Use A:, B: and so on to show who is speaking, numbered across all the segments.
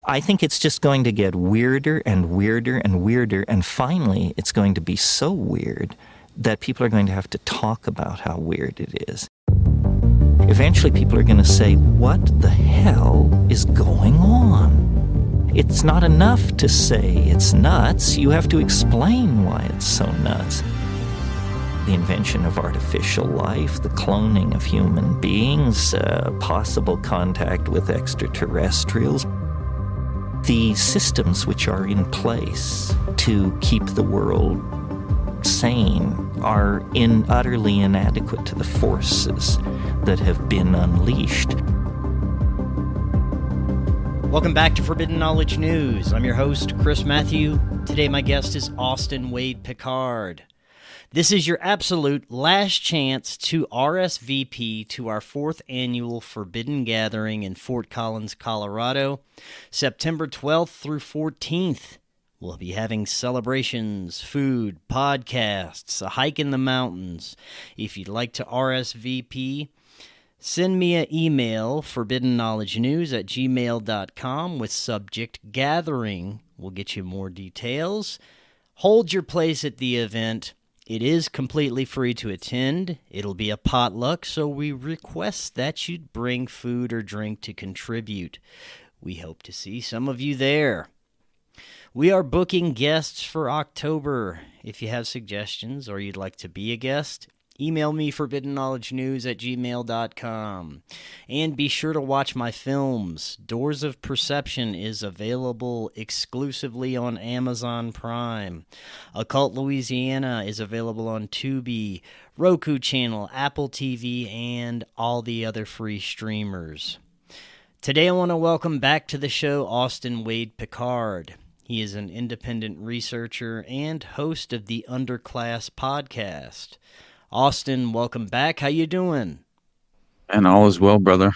A: I think it's just going to get weirder and weirder and weirder, and finally it's going to be so weird that people are going to have to talk about how weird it is. Eventually people are going to say, what the hell is going on? It's not enough to say it's nuts. You have to explain why it's so nuts. The invention of artificial life, the cloning of human beings, possible contact with extraterrestrials, the systems which are in place to keep the world sane are utterly inadequate to the forces that have been unleashed.
B: Welcome back to Forbidden Knowledge News. I'm your host, Chris Mathieu. Today my guest is Austin Wade Picard. This is your absolute last chance to RSVP to our 4th annual Forbidden Gathering in Fort Collins, Colorado, September 12th through 14th. We'll be having celebrations, food, podcasts, a hike in the mountains. If you'd like to RSVP, send me an email, forbiddenknowledgenews@gmail.com with subject gathering. We'll get you more details. Hold your place at the event. It is completely free to attend. It'll be a potluck, so we request that you bring food or drink to contribute. We hope to see some of you there. We are booking guests for October. If you have suggestions or you'd like to be a guest, email me forbiddenknowledgenews@gmail.com. And be sure to watch my films. Doors of Perception is available exclusively on Amazon Prime. Occult Louisiana is available on Tubi, Roku Channel, Apple TV, and all the other free streamers. Today I want to welcome back to the show Austin Wade Picard. He is an independent researcher and host of the Underclass podcast. Austin, welcome back. How you doing?
C: And all is well, brother.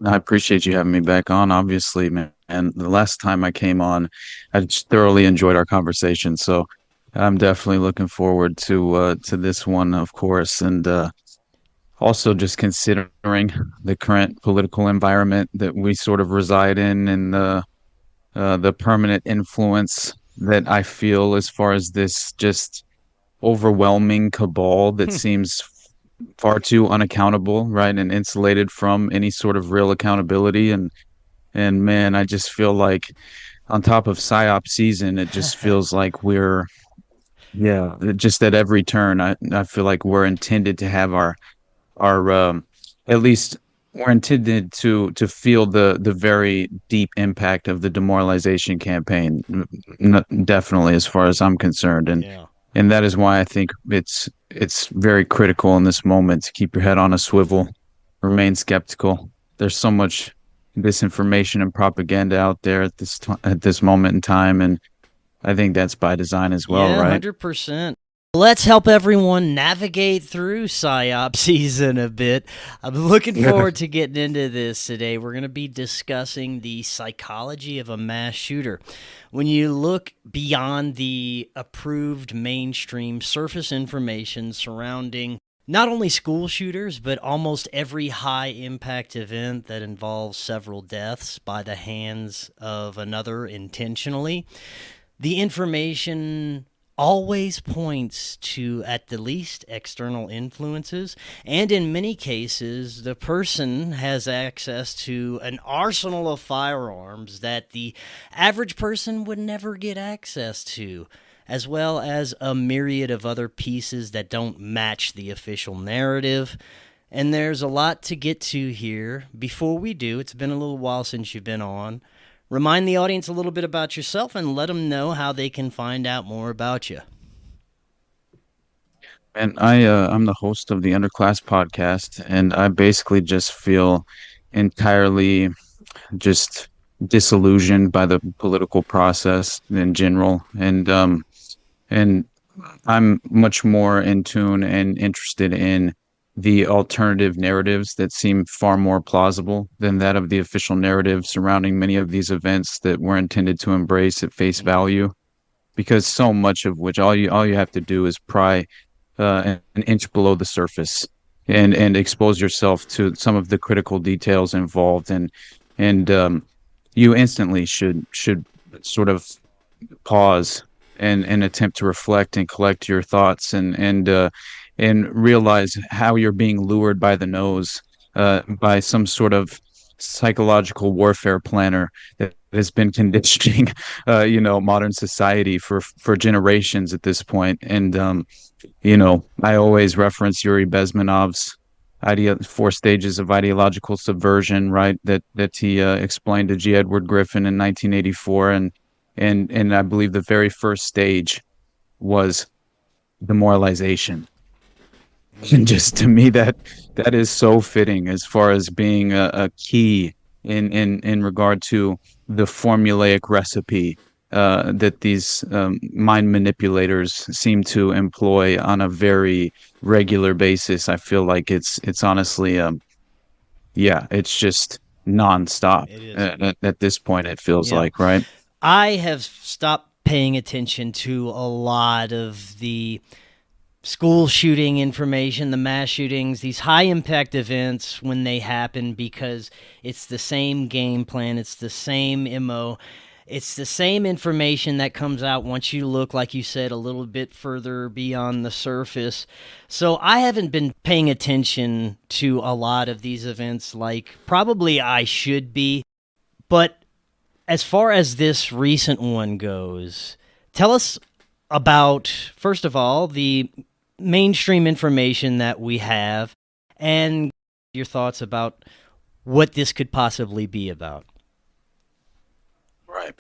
C: I appreciate you having me back on, obviously, man. And the last time I came on, I just thoroughly enjoyed our conversation. So I'm definitely looking forward to this one, of course. And also just considering the current political environment that we sort of reside in, and the permanent influence that I feel as far as this just overwhelming cabal that seems far too unaccountable, right, and insulated from any sort of real accountability. And man, I just feel like on top of PSYOP season, it just feels like just at every turn, I feel like we're intended to have our at least we're intended to feel the very deep impact of the demoralization campaign, definitely, as far as I'm concerned. And that is why I think it's very critical in this moment to keep your head on a swivel, remain skeptical. There's so much disinformation and propaganda out there at this moment in time, and I think that's by design as well, right?
B: 100%. Let's help everyone navigate through PSYOP season a bit. I'm looking forward to getting into this today. We're going to be discussing the psychology of a mass shooter. When you look beyond the approved mainstream surface information surrounding not only school shooters, but almost every high-impact event that involves several deaths by the hands of another intentionally, the information always points to, at the least, external influences, and in many cases, the person has access to an arsenal of firearms that the average person would never get access to, as well as a myriad of other pieces that don't match the official narrative. And there's a lot to get to here. Before we do, it's been a little while since you've been on. Remind the audience a little bit about yourself and let them know how they can find out more about you.
C: And I'm the host of the Underclass podcast, and I basically just feel entirely just disillusioned by the political process in general. And I'm much more in tune and interested in the alternative narratives that seem far more plausible than that of the official narrative surrounding many of these events that we're intended to embrace at face value. Because so much of which all you have to do is pry an inch below the surface and expose yourself to some of the critical details involved, and you instantly should sort of pause and attempt to reflect and collect your thoughts and realize how you're being lured by the nose by some sort of psychological warfare planner that has been conditioning modern society for generations at this point. And I always reference Yuri Bezmenov's four stages of ideological subversion, right? That he explained to G. Edward Griffin in 1984, and I believe the very first stage was demoralization. And just to me, that is so fitting as far as being a key in regard to the formulaic recipe that these mind manipulators seem to employ on a very regular basis. I feel like it's honestly, yeah, it's just nonstop
B: It is.
C: at this point. It feels
B: Yeah.
C: like, right?
B: I have stopped paying attention to a lot of the school shooting information, the mass shootings, these high impact events when they happen because it's the same game plan, it's the same MO. It's the same information that comes out once you look, like you said, a little bit further beyond the surface. So I haven't been paying attention to a lot of these events like probably I should be. But as far as this recent one goes, tell us about, first of all, the mainstream information that we have and your thoughts about what this could possibly be about.
C: Right.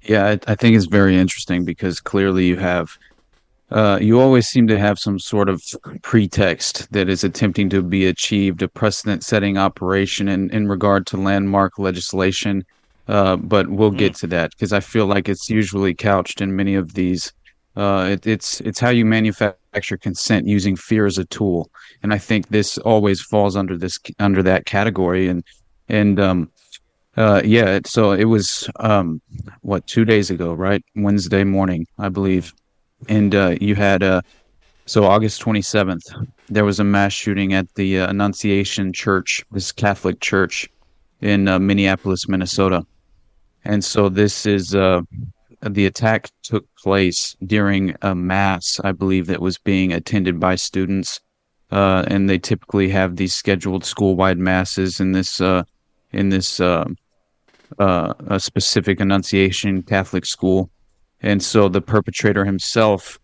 C: Yeah, I think it's very interesting because clearly you always seem to have some sort of pretext that is attempting to be achieved, a precedent-setting operation in regard to landmark legislation. But we'll get to that because I feel like it's usually couched in many of these. It's how you manufacture consent using fear as a tool, and I think this always falls under that category. And yeah, so it was what 2 days ago, right? Wednesday morning, I believe. And you had so August 27th, there was a mass shooting at the Annunciation Church, this Catholic church in Minneapolis, Minnesota. And so this is the attack took place during a mass, I believe, that was being attended by students. And they typically have these scheduled school-wide masses in this a specific Annunciation Catholic school. And so the perpetrator himself,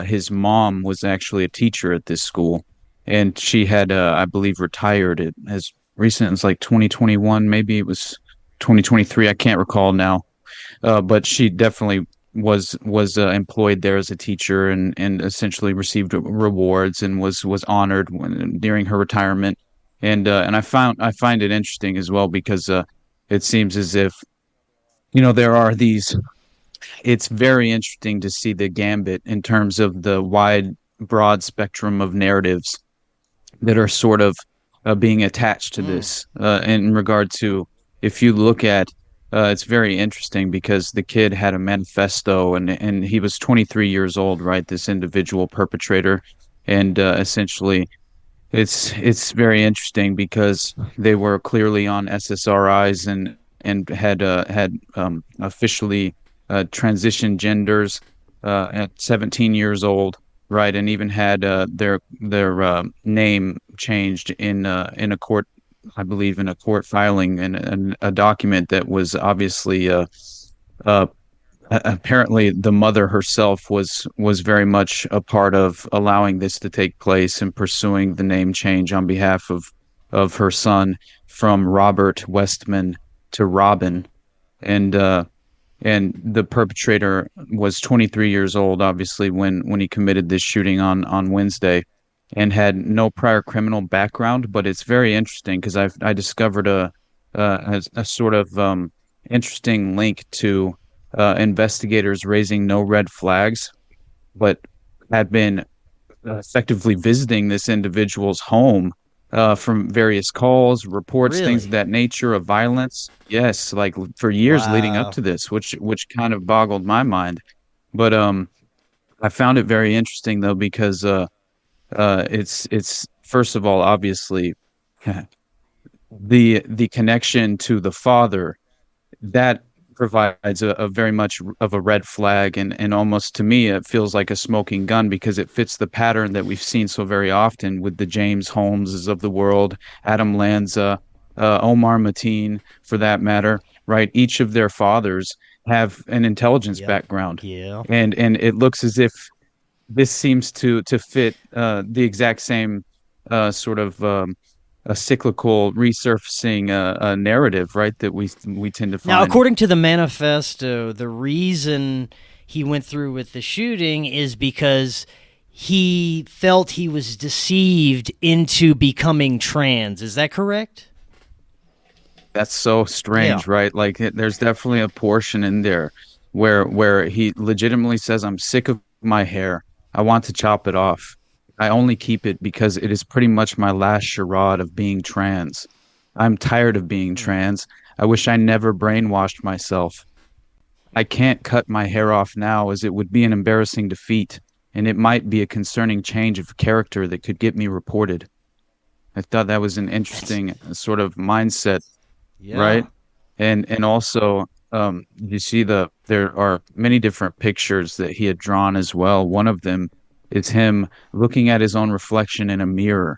C: his mom was actually a teacher at this school, and she had, I believe, retired as recent as like 2021, maybe it was 2023. I can't recall now, but she definitely was employed there as a teacher and essentially received rewards and was honored during her retirement. And I find it interesting as well because it seems as if there are these. It's very interesting to see the gambit in terms of the broad spectrum of narratives that are sort of being attached to this in regard to if you look at it's very interesting because the kid had a manifesto and he was 23 years old, right? This individual perpetrator, and essentially it's very interesting because they were clearly on SSRIs and had officially transitioned genders at 17 years old, right? And even had their name changed in a court, I believe, in a court filing and a document that was obviously uh, apparently the mother herself was very much a part of allowing this to take place and pursuing the name change on behalf of her son from Robert Westman to Robin. And uh and the perpetrator was 23 years old, obviously, when he committed this shooting on Wednesday, and had no prior criminal background. But it's very interesting because I discovered a sort of interesting link to investigators raising no red flags, but had been effectively visiting this individual's home from various calls, reports, things of
B: Really?
C: that nature of violence. Yes, like for years leading up
B: Wow.
C: to this, which kind of boggled my mind. But I found it very interesting though because it's first of all obviously the connection to the father that provides a very much of a red flag, and almost to me it feels like a smoking gun because it fits the pattern that we've seen so very often with the James Holmeses of the world, Adam Lanza, Omar Mateen for that matter, right? Each of their fathers have an intelligence
B: Yep.
C: background,
B: Yeah.
C: and it looks as if this seems to fit the exact same sort of a cyclical resurfacing narrative, right? That we tend to
B: Now,
C: find.
B: according to the manifesto, the reason he went through with the shooting is because he felt he was deceived into becoming trans. Is that correct?
C: That's so
B: Yeah.
C: strange, right? Like there's definitely a portion in there where he legitimately says, "I'm sick of my hair. I want to chop it off. I only keep it because it is pretty much my last charade of being trans. I'm tired of being
B: Mm.
C: trans. I wish I never brainwashed myself. I can't cut my hair off now as it would be an embarrassing defeat, and it might be a concerning change of character that could get me reported." I thought that was an
B: That's
C: interesting sort of mindset,
B: yeah.
C: right? And also, you see there are many different pictures that he had drawn as well. One of them is him looking at his own reflection in a mirror,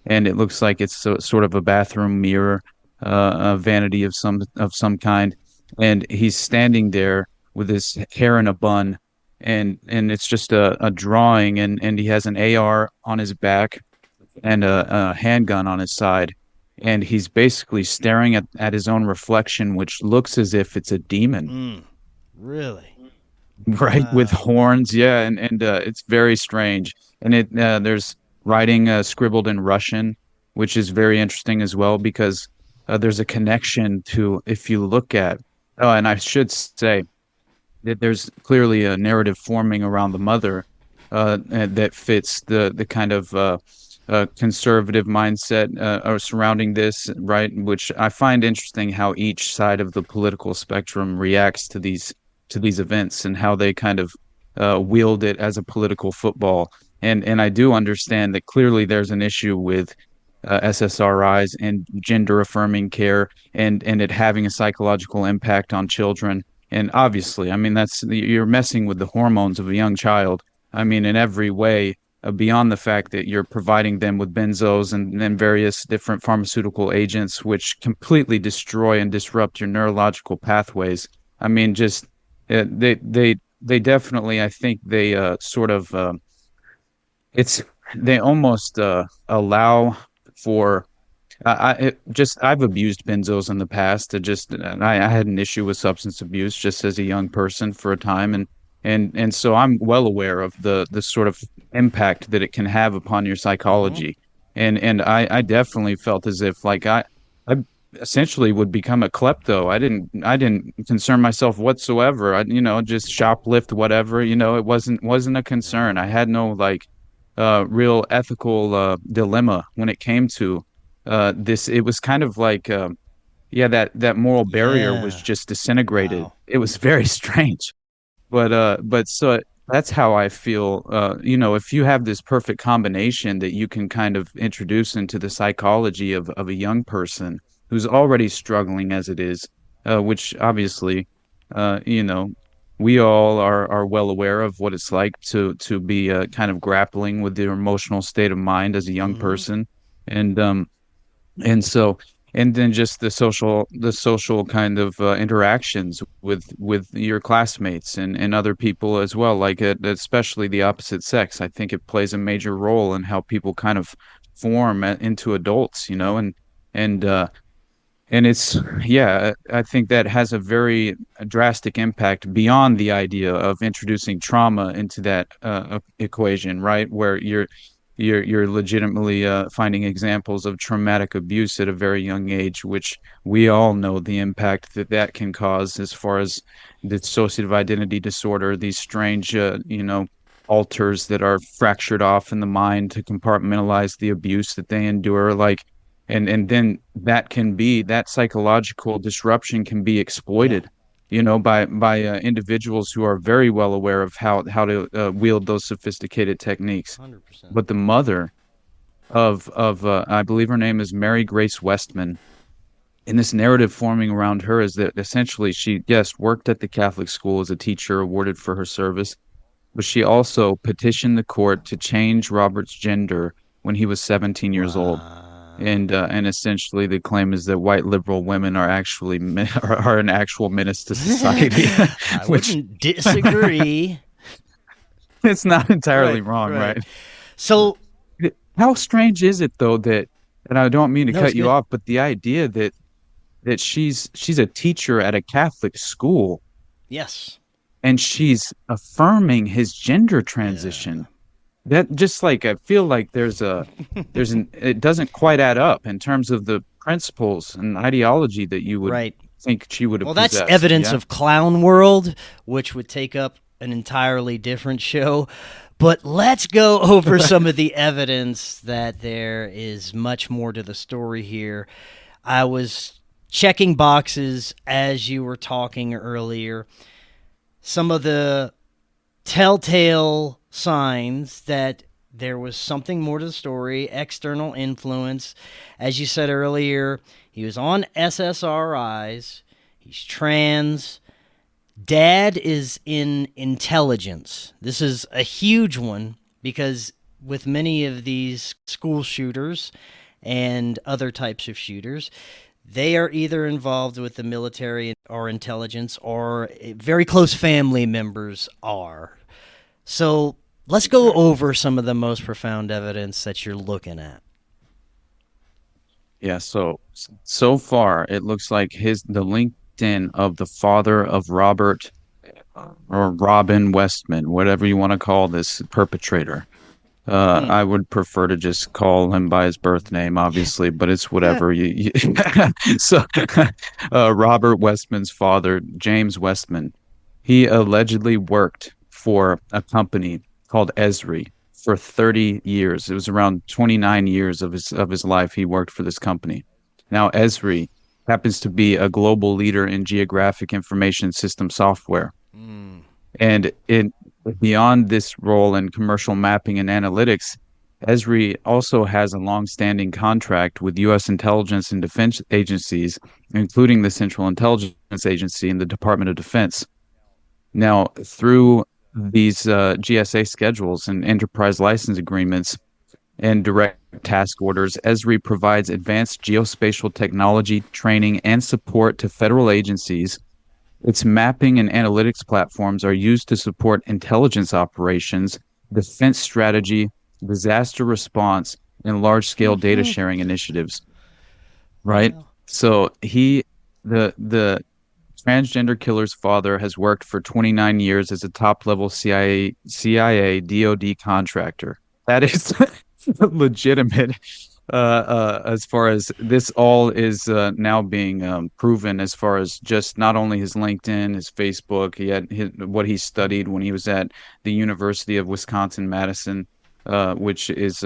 C: and it looks like it's sort of a bathroom mirror, a vanity of some kind, and he's standing there with his hair in a bun, and it's just a drawing, and he has an AR on his back and a handgun on his side. And he's basically staring at his own reflection, which looks as if it's a demon,
B: Mm. Really?
C: right? With
B: Wow.
C: horns. Yeah. And it's very strange. And there's writing scribbled in Russian, which is very interesting as well, because there's a connection to, if you look at, oh, and I should say, that there's clearly a narrative forming around the mother that fits the kind of conservative mindset surrounding this, right? Which I find interesting how each side of the political spectrum reacts to these events and how they kind of wield it as a political football. And I do understand that clearly there's an issue with SSRIs and gender affirming care and it having a psychological impact on children. And obviously, I mean, that's you're messing with the hormones of a young child. I mean, in every way, beyond the fact that you're providing them with benzos and then various different pharmaceutical agents, which completely destroy and disrupt your neurological pathways. I mean, just they definitely, I think they sort of it's they almost allow for I've abused benzos in the past. I had an issue with substance abuse just as a young person for a time, and so I'm well aware of the sort of impact that it can have upon your
B: Mm-hmm.
C: psychology, and I definitely felt as if like I essentially would become a klepto. I didn't concern myself whatsoever. I just shoplift whatever. It wasn't a concern.
B: Wow.
C: I had no like real ethical dilemma when it came to this. It was kind of like yeah, that moral barrier was
B: Yeah.
C: just disintegrated.
B: Wow.
C: It was very strange, but so that's how I feel. If you have this perfect combination that you can kind of introduce into the psychology of a young person who's already struggling as it is, which obviously, you know, we all are well aware of what it's like to be kind of grappling with their emotional state of mind as a young
B: Mm-hmm.
C: person, and and so and then just the social kind of interactions with your classmates and other people as well, like especially the opposite sex. I think it plays a major role in how people kind of form into adults,
B: Yeah.
C: and and it's, yeah, I think that has a very drastic impact beyond the idea of introducing trauma into that equation, right? Where you're legitimately finding examples of traumatic abuse at a very young age, which we all know the impact that that can cause as far as the dissociative identity disorder, these strange, alters that are fractured off in the mind to compartmentalize the abuse that they endure, like and then that psychological disruption can be
B: Yeah.
C: exploited, by individuals who are very well aware of how to wield those sophisticated techniques.
B: 100%.
C: But the mother of I believe her name is Mary Grace Westman, And this narrative forming around her is that essentially she, yes, worked at the Catholic school as a teacher, awarded for her service, but she also petitioned the court to change Robert's gender when he was 17 years old.
B: Wow.
C: And essentially the claim is that white liberal women are actually are an actual menace to society,
B: I
C: which
B: wouldn't disagree.
C: it's not entirely
B: Right,
C: wrong,
B: right.
C: right?
B: So,
C: How strange is it though that, and I don't mean to
B: no, it's
C: cut you
B: good.
C: off, but the idea that she's a teacher at a Catholic school
B: Yes.
C: and she's affirming his gender
B: Yeah.
C: transition. That just like I feel like there's an it doesn't quite add up in terms of the principles and ideology that you would
B: Right.
C: think she would have
B: Well, that's
C: possessed.
B: evidence
C: Yeah.
B: of clown world, which would take up an entirely different show. But let's go over some of the evidence that there is much more to the story here. I was checking boxes as you were talking earlier. Some of the telltale signs that there was something more to the story, external influence. As you said earlier, he was on SSRIs, he's trans. Dad is in intelligence. This is a huge one because with many of these school shooters and other types of shooters, they are either involved with the military or intelligence, or very close family members are. So let's go over some of the most profound evidence that you're looking at.
C: Yeah, so far it looks like his the LinkedIn of the father of Robert or Robin Westman, whatever you want to call this perpetrator.
B: Hmm.
C: I would prefer to just call him by his birth name, obviously, but it's whatever. So, Robert Westman's father, James Westman, he allegedly worked for a company called Esri for 30 years. It was around 29 years of his life he worked for this company. Now, Esri happens to be a global leader in geographic information system software.
B: Hmm.
C: And beyond this role in commercial mapping and analytics, Esri also has a long-standing contract with U.S. intelligence and defense agencies, including the Central Intelligence Agency and the Department of Defense. Now, through these GSA schedules and enterprise license agreements and direct task orders, Esri provides advanced geospatial technology, training, and support to federal agencies. Its mapping and analytics platforms are used to support intelligence operations, defense strategy, disaster response, and large-scale data
B: Mm-hmm.
C: sharing initiatives. Right?
B: Well,
C: So the transgender killer's father has worked for 29 years as a top-level CIA DoD contractor. That is legitimate as far as this all is now being proven as far as just not only his LinkedIn, his Facebook, he had what he studied when he was at the University of Wisconsin-Madison, which is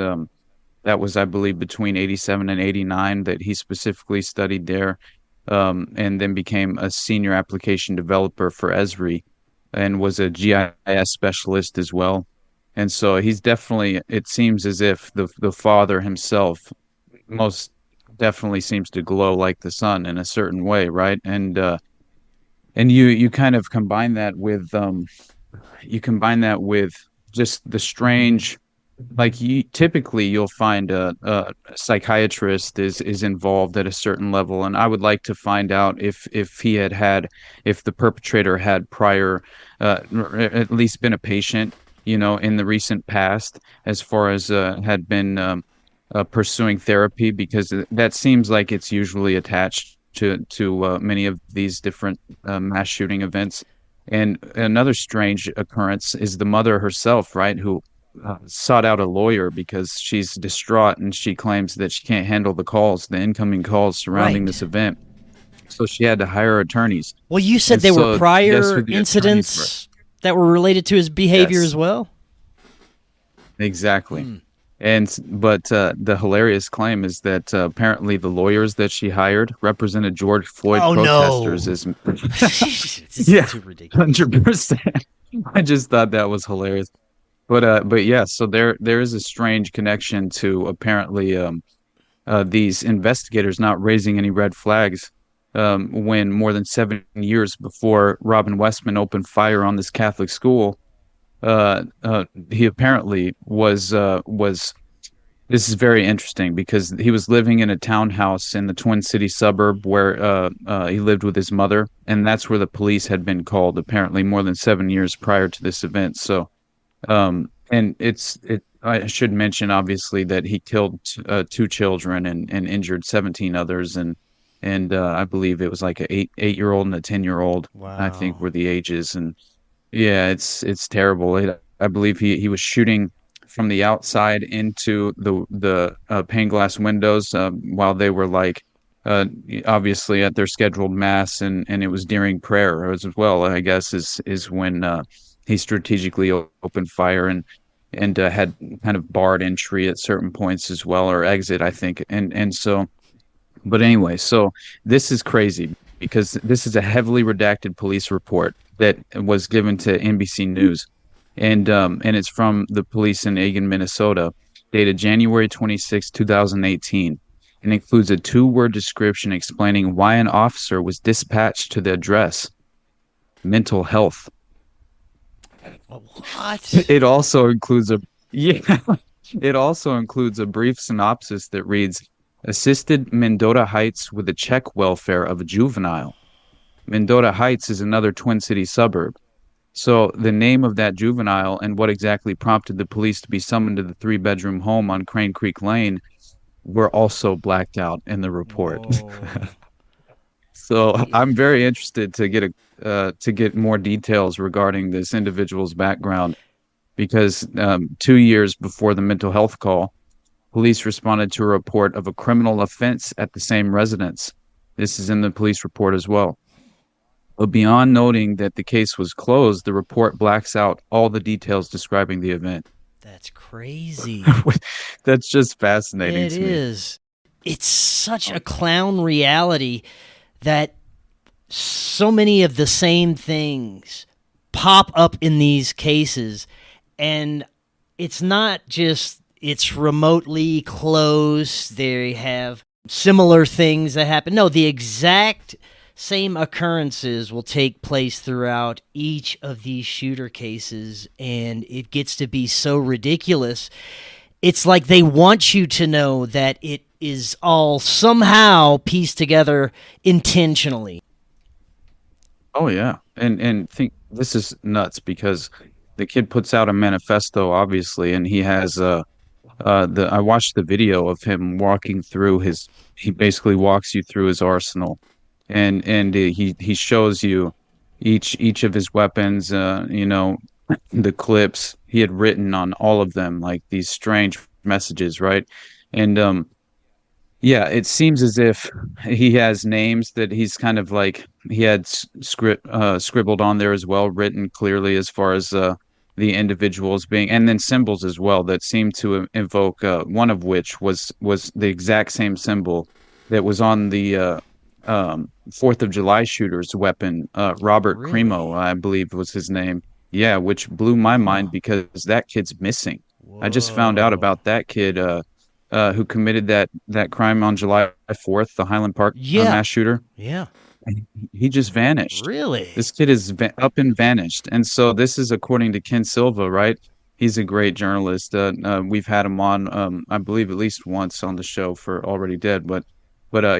C: that was, I believe, between 87 and 89 that he specifically studied there, and then became a senior application developer for Esri and was a GIS specialist as well. And so he's definitely, it seems as if the father himself most definitely seems to glow like the sun in a certain way, right? And you kind of combine that with just the strange, like you typically you'll find a psychiatrist is involved at a certain level, and I would like to find out if he had if the perpetrator had prior at least been a patient, in the recent past, as far as had been pursuing therapy, because that seems like it's usually attached to many of these different mass shooting events. And another strange occurrence is the mother herself, right, who sought out a lawyer because she's distraught and she claims that she can't handle the incoming calls surrounding
B: right.
C: this event. So she had to hire attorneys.
B: Well, you said
C: And
B: there were
C: so guess who
B: prior
C: the attorneys were?
B: incidents that were related to his behavior
C: Yes,
B: as well.
C: exactly.
B: Hmm.
C: But the hilarious claim is that apparently the lawyers that she hired represented George Floyd
B: Oh
C: protesters
B: no,
C: as
B: this is
C: yeah,
B: too ridiculous.
C: 100%. I just thought that was hilarious. But yeah, so there is a strange connection to apparently these investigators not raising any red flags when more than 7 years before Robin Westman opened fire on this Catholic school, he apparently was. This is very interesting because he was living in a townhouse in the Twin City suburb where he lived with his mother, and that's where the police had been called apparently more than 7 years prior to this event. So, and I should mention obviously that he killed two children and injured 17 others, and I believe it was like a eight-year old and a 10-year-old. I think
B: Wow.
C: were the ages, and yeah, it's terrible. I believe he was shooting from the outside into the pane glass windows while they were like uh, obviously at their scheduled mass, and it was during prayer as well. I guess is when he strategically opened fire and had kind of barred entry at certain points as well, or exit, I think. And so, but anyway, so this is crazy because this is a heavily redacted police report that was given to NBC News, and it's from the police in Eagan, Minnesota, dated January 26, 2018, and includes a two-word description explaining why an officer was dispatched to the address: mental health.
B: What?
C: It also includes a yeah, it also includes a brief synopsis that reads: assisted Mendota Heights with the check welfare of a juvenile. Mendota Heights is another Twin City suburb. So the name of that juvenile and what exactly prompted the police to be summoned to the three-bedroom home on Crane Creek Lane were also blacked out in the report.
B: Whoa.
C: So
B: Yeah.
C: I'm very interested to get more details regarding this individual's background because 2 years before the mental health call, police responded to a report of a criminal offense at the same residence. This is in the police report as well. But beyond noting that the case was closed, the report blacks out all the details describing the event.
B: That's crazy.
C: That's just fascinating
B: It
C: to me.
B: is. It's such a clown reality that so many of the same things pop up in these cases, and it's not just it's remotely close. They have similar things that happen. No, the exact same occurrences will take place throughout each of these shooter cases, and it gets to be so ridiculous. It's like they want you to know that it is all somehow pieced together intentionally.
C: Oh yeah. And think this is nuts because the kid puts out a manifesto obviously and he has the I watched the video of him walking through his he basically walks you through his arsenal and he shows you each of his weapons the clips he had written on all of them like these strange messages, right? And yeah, it seems as if he has names that he's kind of like he had scribbled on there as well, written clearly as far as the individuals being, and then symbols as well that seem to invoke. One of which was the exact same symbol that was on the 4th of July shooter's weapon. Robert Cremo,
B: Really?
C: I believe was his name. Yeah, which blew my mind
B: Huh.
C: because that kid's missing. I just found out
B: Whoa.
C: about that kid. Who committed that crime on July 4th, the Highland Park
B: Yeah.
C: mass shooter.
B: Yeah.
C: And he just vanished.
B: Really?
C: This kid is up and vanished. And so this is according to Ken Silva, right? He's a great journalist. We've had him on, I believe, at least once on the show for Already Dead. But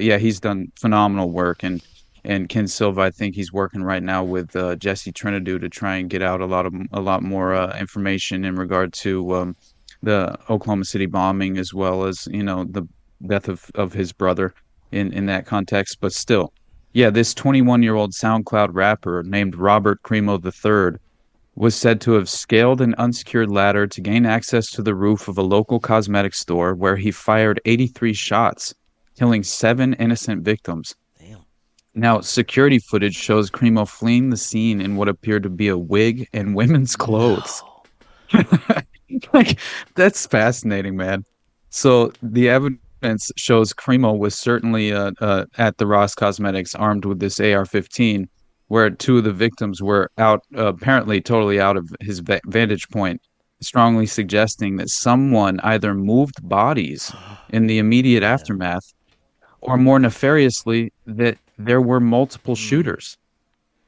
C: yeah, he's done phenomenal work. And Ken Silva, I think he's working right now with Jesse Trinidad to try and get out a lot more information in regard to the Oklahoma City bombing, as well as the death of his brother in that context. But still, yeah, this 21-year-old SoundCloud rapper named Robert Cremo III was said to have scaled an unsecured ladder to gain access to the roof of a local cosmetic store where he fired 83 shots, killing 7 innocent victims.
B: Damn.
C: Now, security footage shows Cremo fleeing the scene in what appeared to be a wig and women's clothes.
B: No.
C: Like, that's fascinating, man. So the evidence shows Cremo was certainly at the Ross Cosmetics armed with this AR-15, where two of the victims were out, apparently totally out of his vantage point, strongly suggesting that someone either moved bodies in the immediate
B: Yeah.
C: aftermath, or more nefariously, that there were multiple
B: Mm.
C: shooters.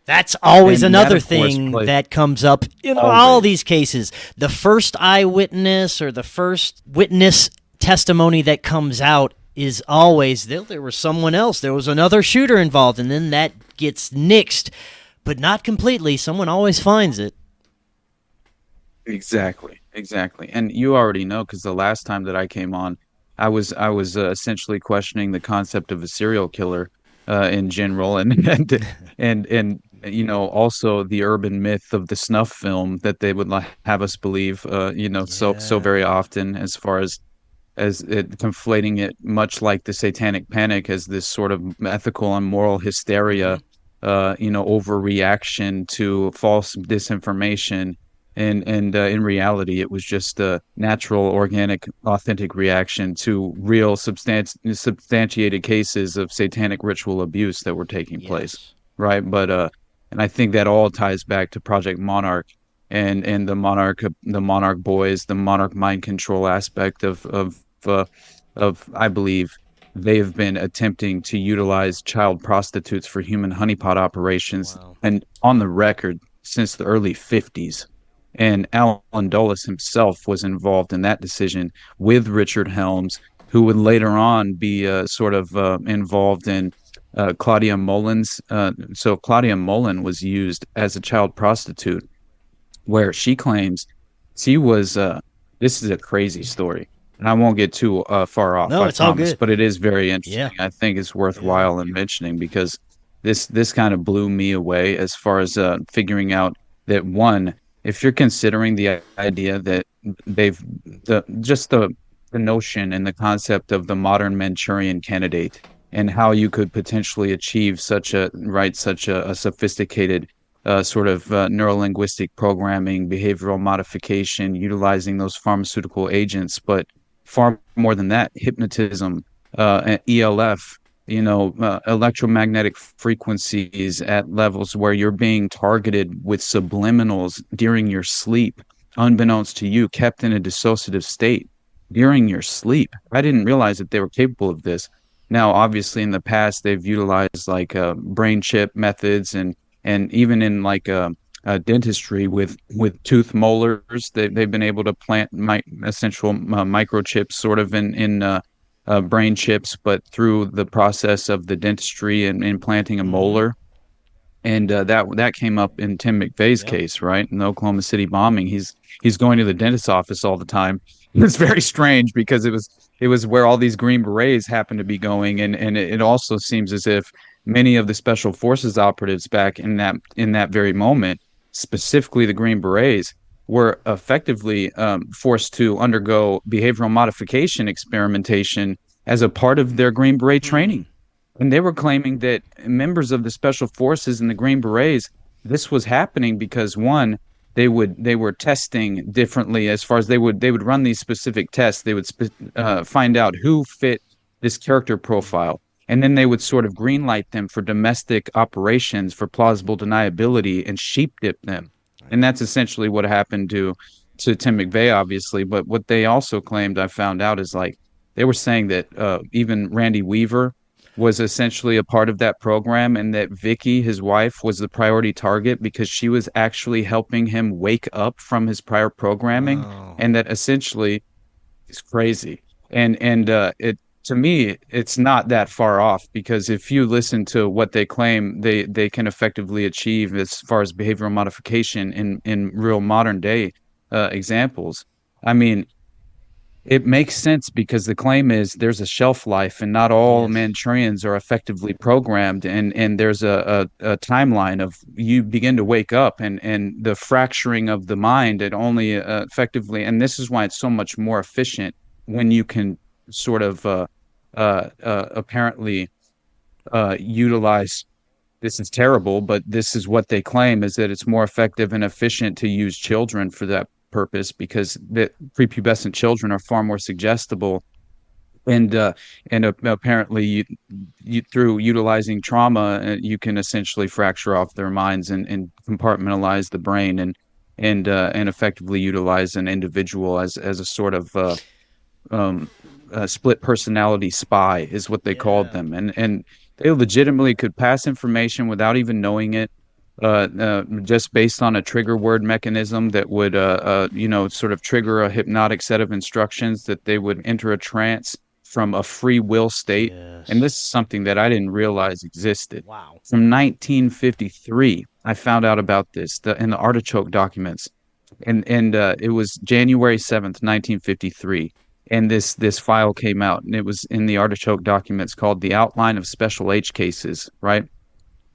B: That's always
C: And that,
B: another
C: of course,
B: thing
C: plays
B: that comes up in all
C: always.
B: these cases. The first eyewitness or the first witness testimony that comes out is always there was someone else. There was another shooter involved, and then that gets nixed, but not completely. Someone always finds it.
C: Exactly, exactly. And you already know because the last time that I came on, I was essentially questioning the concept of a serial killer in general, and and also the urban myth of the snuff film that they would have us believe, so very
B: Yeah.
C: often as far as it conflating it much like the satanic panic as this sort of ethical and moral hysteria,
B: Hmm.
C: overreaction to false disinformation. And in reality, it was just a natural, organic, authentic reaction to real substantiated cases of satanic ritual abuse that were taking place,
B: Yes.
C: right? And I think that all ties back to Project Monarch and the Monarch boys, the Monarch mind control aspect uh, of I believe they've been attempting to utilize child prostitutes for human honeypot operations
B: Wow.
C: and on the record since the early 50s. And Alan Dulles himself was involved in that decision with Richard Helms, who would later on be involved in Claudia Mullen's. So Claudia Mullen was used as a child prostitute where she claims she was this is a crazy story, and I won't get too far off,
B: No,
C: I
B: it's all
C: promise,
B: good.
C: but it is very
B: Yeah.
C: interesting. I think it's
B: Yeah.
C: worthwhile in mentioning because this kind of blew me away as far as figuring out that one, if you're considering the idea that they've the notion and the concept of the modern Manchurian candidate and how you could potentially achieve such a sophisticated sort of neurolinguistic programming, behavioral modification, utilizing those pharmaceutical agents, but far more than that, hypnotism, ELF, electromagnetic frequencies at levels where you're being targeted with subliminals during your sleep, unbeknownst to you, kept in a dissociative state during your sleep. I didn't realize that they were capable of this. Now, obviously, in the past, they've utilized like brain chip methods and even in like dentistry with tooth molars, they've been able to plant essential microchips sort of in brain chips, but through the process of the dentistry and implanting a
B: Hmm.
C: molar. And that came up in Tim McVeigh's
B: Yep.
C: case, right? In the Oklahoma City bombing, he's going to the dentist's office all the time. It's very strange because it was where all these Green Berets happen to be going, and it also seems as if many of the special forces operatives back in that very moment, specifically the Green Berets, were effectively forced to undergo behavioral modification experimentation as a part of their Green Beret
B: Hmm.
C: training. And they were claiming that members of the special forces and the Green Berets, this was happening because one, they were testing differently as far as they would run these specific tests. They would find out who fit this character profile, and then they would sort of greenlight them for domestic operations for plausible deniability and sheep dip them. And that's essentially what happened to Tim McVeigh, obviously. But what they also claimed, I found out, is like they were saying that even Randy Weaver was essentially a part of that program, and that Vicky, his wife, was the priority target because she was actually helping him wake up from his prior programming,
B: Wow.
C: and that essentially is crazy. And it to me, it's not that far off because if you listen to what they claim they can effectively achieve as far as behavioral modification in real modern day examples, I mean, it makes sense because the claim is there's a shelf life, and not all
B: Yes.
C: Manchurians are effectively programmed, and there's a timeline of you begin to wake up, and the fracturing of the mind, it only effectively, and this is why it's so much more efficient when you can sort of apparently utilize. This is terrible, but this is what they claim is that it's more effective and efficient to use children for that purpose because the prepubescent children are far more suggestible and apparently through utilizing trauma you can essentially fracture off their minds and compartmentalize the brain and effectively utilize an individual as a sort of um, split personality spy is what they called
B: Yeah.
C: them. And They legitimately could pass information without even knowing it, just based on a trigger word mechanism that would, sort of trigger a hypnotic set of instructions that they would enter a trance from a free will state. And
B: Yes.
C: this is something that I didn't realize existed.
B: Wow.
C: From 1953, I found out about this in the Artichoke documents, and it was January 7th, 1953. And this file came out, and it was in the Artichoke documents called the Outline of Special H Cases, right?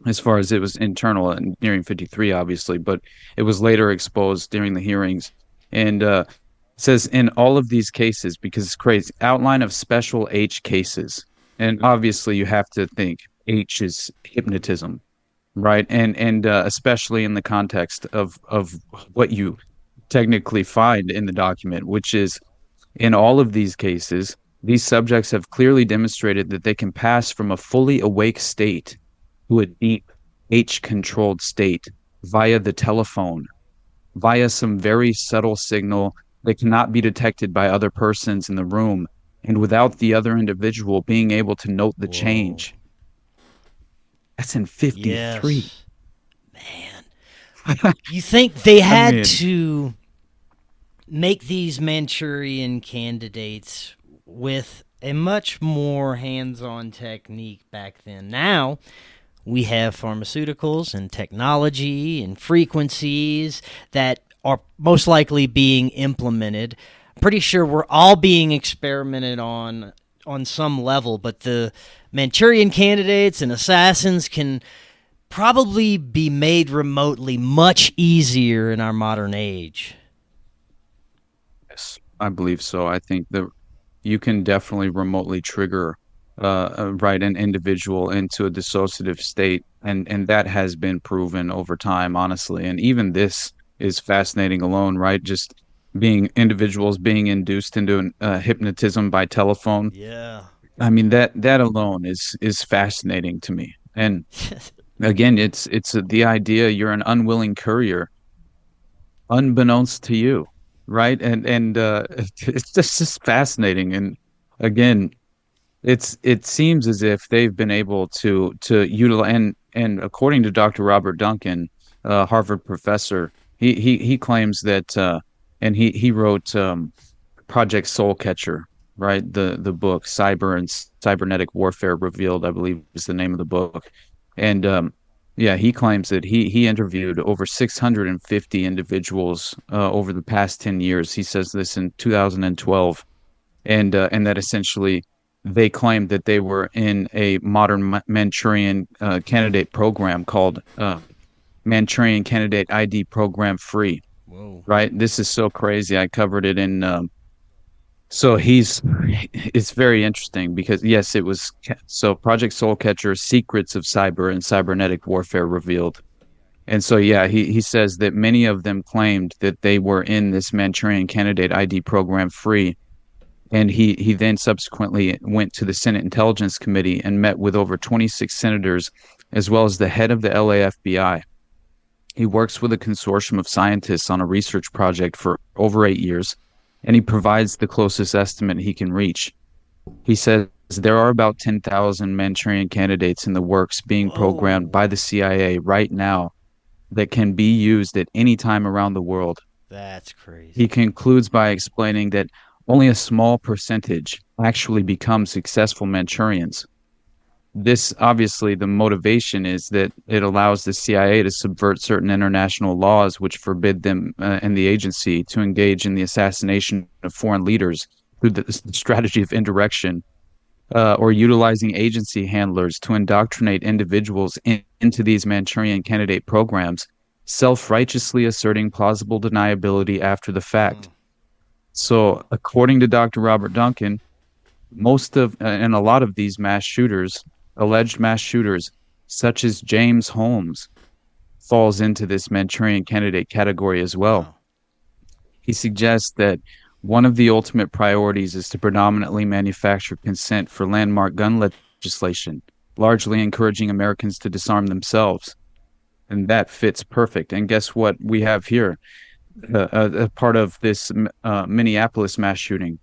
C: As far as it was internal and during 53, obviously, but it was later exposed during the hearings. And it says in all of these cases, because it's crazy, outline of special H cases. And obviously, you have to think H is hypnotism, right? And especially in the context of what you technically find in the document, which is in all of these cases, these subjects have clearly demonstrated that they can pass from a fully awake state to a deep H-controlled state via the telephone, via some very subtle signal that cannot be detected by other persons in the room, and without the other individual being able to note the
B: Whoa.
C: change. That's in 53.
B: Yes. Man. You think they
C: I
B: had
C: mean,
B: to make these Manchurian candidates with a much more hands-on technique back then? Now, we have pharmaceuticals and technology and frequencies that are most likely being implemented. Pretty sure we're all being experimented on some level, but the Manchurian candidates and assassins can probably be made remotely much easier in our modern age.
C: yes, I believe so. I think that you can definitely remotely trigger right an individual into a dissociative state, and that has been proven over time, honestly. And even this is fascinating alone, right? Just being individuals being induced into hypnotism by telephone.
B: Yeah.
C: I mean that alone is fascinating to me. And again, it's the idea you're an unwilling courier, unbeknownst to you, right? And it's just fascinating. And again, it seems as if they've been able to utilize, and according to Dr. Robert Duncan, Harvard professor, he claims that, and he wrote Project Soul Catcher, right? The book Cyber and Cybernetic Warfare Revealed, I believe is the name of the book. And yeah, he claims that he interviewed over 650 individuals over the past 10 years. He says this in 2012, and that essentially they claimed that they were in a modern Manchurian candidate program called Manchurian Candidate ID Program Free.
B: Whoa.
C: Right? This is so crazy. I covered it in. So it's very interesting because yes, it was so Project Soul Catcher: Secrets of Cyber and Cybernetic Warfare Revealed. And so yeah, he says that many of them claimed that they were in this Manchurian Candidate ID Program Free. And he then subsequently went to the Senate Intelligence Committee and met with over 26 senators, as well as the head of the LA FBI. He works with a consortium of scientists on a research project for over 8 years, and he provides the closest estimate he can reach. He says there are about 10,000 Manchurian candidates in the works being programmed
B: Whoa.
C: by the CIA right now that can be used at any time around the world.
B: That's
C: He
B: crazy.
C: concludes by explaining that only a small percentage actually become successful Manchurians. This obviously, the motivation is that it allows the CIA to subvert certain international laws which forbid them and the agency to engage in the assassination of foreign leaders through the strategy of indirection, or utilizing agency handlers to indoctrinate individuals into these Manchurian candidate programs, self-righteously asserting plausible deniability after the fact. So, according to Dr. Robert Duncan, most of and a lot of these mass shooters, alleged mass shooters, such as James Holmes, falls into this Manchurian candidate category as well.
B: Wow.
C: He suggests that one of the ultimate priorities is to predominantly manufacture consent for landmark gun legislation, largely encouraging Americans to disarm themselves. And that fits perfect. And guess what we have here? A part of this Minneapolis mass shooting.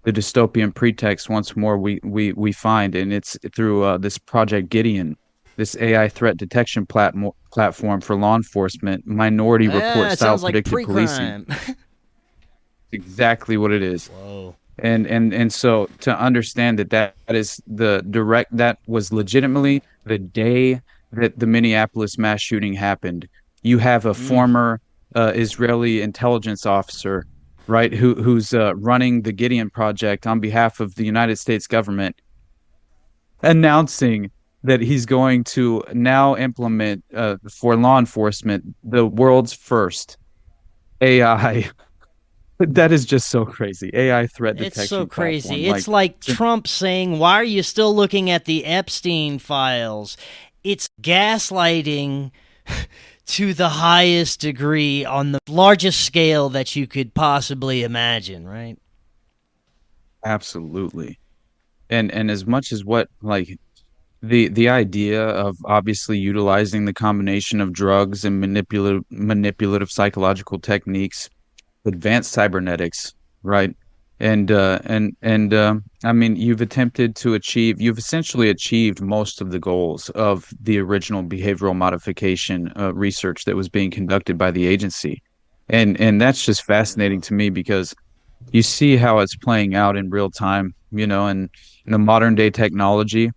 C: the dystopian pretext once more we find, and it's through this Project Gideon, this AI threat detection platform for law enforcement, minority report
B: It
C: style
B: sounds like
C: predictive policing.
B: pre-crime.
C: Exactly what it is.
B: Whoa.
C: And so to understand that that is the direct, that was legitimately the day that the Minneapolis mass shooting happened. You have a
B: Mm.
C: former Israeli intelligence officer, right, who's running the Gideon Project on behalf of the United States government, announcing that he's going to now implement for law enforcement the world's first AI. That is just so crazy. AI threat
B: It's so
C: detection platform.
B: crazy.
C: Like,
B: It's like Trump saying, "Why are you still looking at the Epstein files?" It's gaslighting to the highest degree on the largest scale that you could possibly imagine, right?
C: absolutely. And as much as what, like, the idea of obviously utilizing the combination of drugs and manipulative psychological techniques, advanced cybernetics, right? And I mean, you've essentially achieved most of the goals of the original behavioral modification research that was being conducted by the agency. And that's just fascinating to me because you see how it's playing out in real time, and in the modern day technology,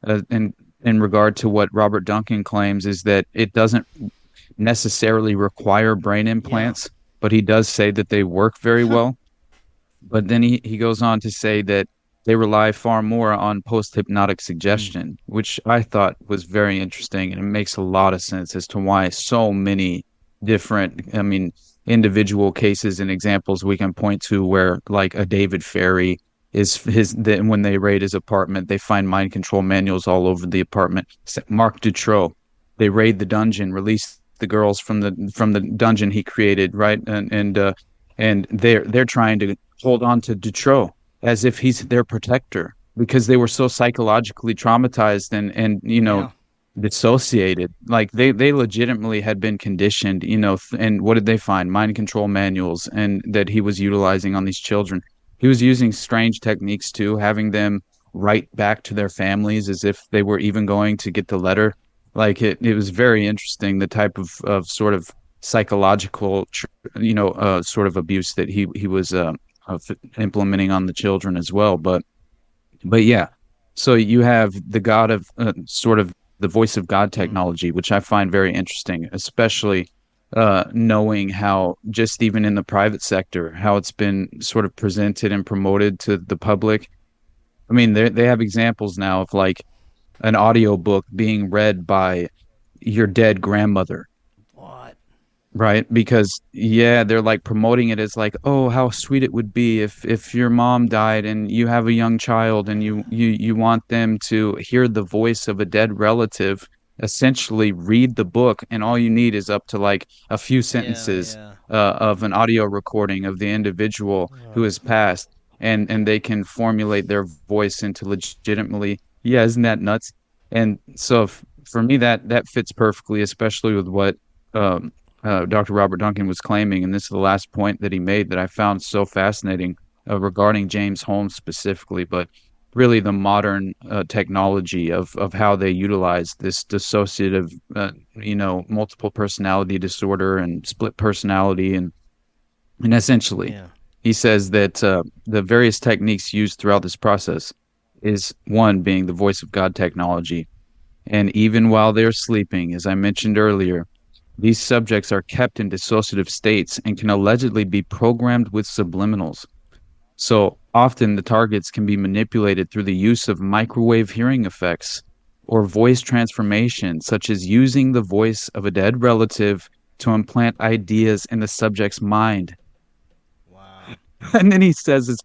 C: in regard to what Robert Duncan claims is that it doesn't necessarily require brain
B: Yeah.
C: implants, but he does say that they work very well. But then he goes on to say that they rely far more on post-hypnotic
B: Mm.
C: suggestion, which I thought was very interesting, and it makes a lot of sense as to why so many different, I mean, individual cases and examples we can point to where, like, a David Ferry when they raid his apartment, they find mind control manuals all over the apartment. Mark Dutroux, they raid the dungeon, release the girls from the dungeon he created, right? And they're trying to hold on to Dutroux as if he's their protector because they were so psychologically traumatized and
B: Yeah.
C: dissociated. Like they legitimately had been conditioned, and what did they find? Mind control manuals, and that he was utilizing on these children. He was using strange techniques too, having them write back to their families as if they were even going to get the letter. Like it was very interesting, the type of sort of psychological sort of abuse that he was implementing on the children as well. But yeah, so you have the God of sort of the voice of God
B: Mm.
C: technology, which I find very interesting, especially knowing how just even in the private sector, how it's been sort of presented and promoted to the public. I mean, they have examples now of like an audio book being read by your dead grandmother.
B: What?
C: Right, because yeah, they're like promoting it as like, oh, how sweet it would be if your mom died and you have a young child and you want them to hear the voice of a dead relative, essentially read the book, and all you need is up to like a few
B: Yeah,
C: sentences
B: yeah.
C: of an audio recording of the individual who has passed, and they can formulate their voice into legitimately, yeah, isn't that nuts? And so for me, that fits perfectly, especially with what um Dr. Robert Duncan was claiming, and this is the last point that he made that I found so fascinating regarding James Holmes specifically, but really the modern technology of how they utilize this dissociative, multiple personality disorder and split personality, and essentially,
B: Yeah.
C: he says that the various techniques used throughout this process is one being the voice of God technology, and even while they're sleeping, as I mentioned earlier, these subjects are kept in dissociative states and can allegedly be programmed with subliminals. So often the targets can be manipulated through the use of microwave hearing effects or voice transformation, such as using the voice of a dead relative to implant ideas in the subject's mind.
B: Wow.
C: And then he says his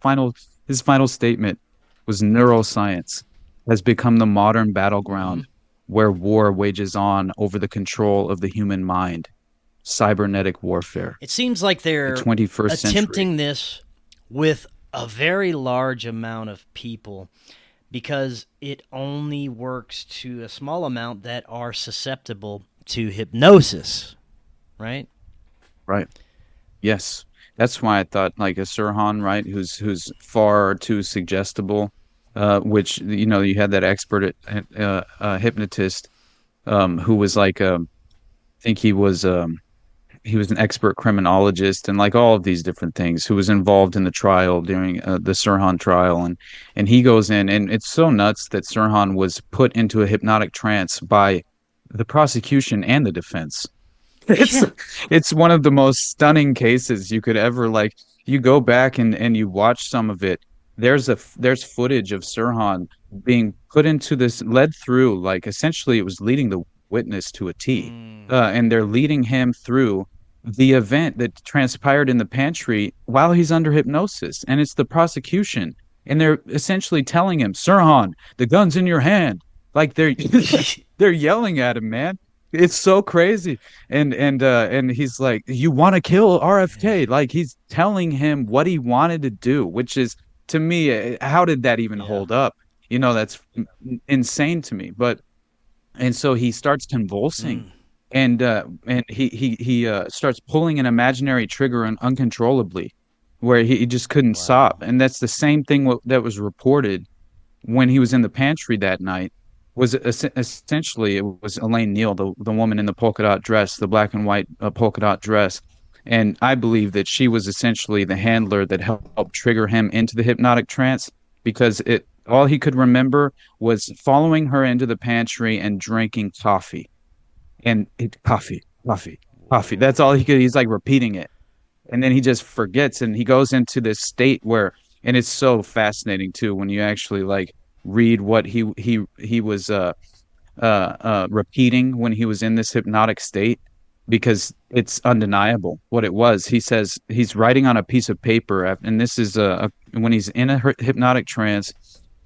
C: final statement was neuroscience has become the modern
B: Mm-hmm.
C: battleground where war wages on over the control of the human mind. Cybernetic warfare,
B: It seems like
C: the
B: they're
C: 21st century.
B: attempting this with a very large amount of people because it only works to a small amount that are susceptible to hypnosis, right?
C: Right. Yes. That's why I thought like a Sirhan, right, who's far too suggestible, which you had that expert hypnotist, who was like I think he was an expert criminologist and like all of these different things, who was involved in the trial during the Sirhan trial, and he goes in, and it's so nuts that Sirhan was put into a hypnotic trance by the prosecution and the defense. It's
B: Yeah.
C: it's one of the most stunning cases you could ever like. You go back and you watch some of it. There's footage of Sirhan being put into this, led through, like essentially it was leading the witness to a T,
B: Mm.
C: and they're leading him through the event that transpired in the pantry while he's under hypnosis, and it's the prosecution, and they're essentially telling him, Sirhan, the gun's in your hand, like they're yelling at him, man. It's so crazy. And he's like, you want to kill RFK, like he's telling him what he wanted to do, which is, to me, how did that even
B: Yeah.
C: hold up? That's insane to me. But and so he starts convulsing,
B: Mm.
C: and he starts pulling an imaginary trigger uncontrollably, where he just couldn't stop.
B: Wow.
C: And that's the same thing that was reported when he was in the pantry that night. Was essentially, it was Elaine Neal, the woman in the polka dot dress, the black and white polka dot dress. And I believe that she was essentially the handler that helped trigger him into the hypnotic trance, because it all he could remember was following her into the pantry and drinking coffee, coffee, coffee, coffee. That's all he could. He's like repeating it, and then he just forgets, and he goes into this state where, and it's so fascinating too when you actually like read what he was repeating when he was in this hypnotic state, because it's undeniable what it was. He says he's writing on a piece of paper, and this is when he's in a hypnotic trance,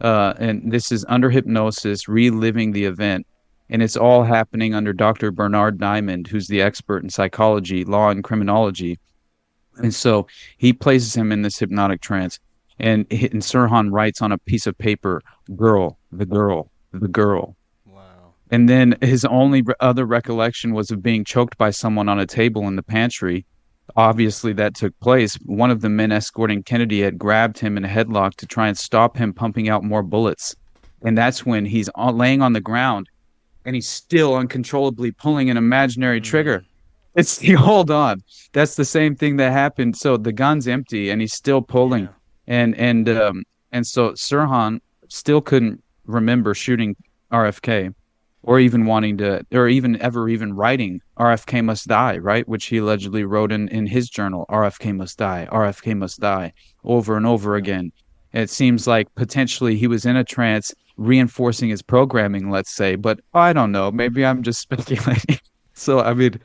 C: and this is under hypnosis, reliving the event. And it's all happening under Dr. Bernard Diamond, who's the expert in psychology, law, and criminology. And so he places him in this hypnotic trance, and Sirhan writes on a piece of paper, "Girl, the girl, the girl."
B: Wow.
C: And then his only other recollection was of being choked by someone on a table in the pantry. Obviously, that took place. One of the men escorting Kennedy had grabbed him in a headlock to try and stop him pumping out more bullets. And that's when he's laying on the ground, and he's still uncontrollably pulling an imaginary trigger.
B: Mm.
C: It's hold on. That's the same thing that happened. So the gun's empty and he's still pulling.
B: Yeah.
C: And so Sirhan still couldn't remember shooting RFK, or even wanting to, or even ever even writing RFK must die, right? Which he allegedly wrote in his journal, RFK must die, RFK must die, over and over again. And it seems like potentially he was in a trance reinforcing his programming, let's say, but I don't know. Maybe I'm just speculating. So I mean,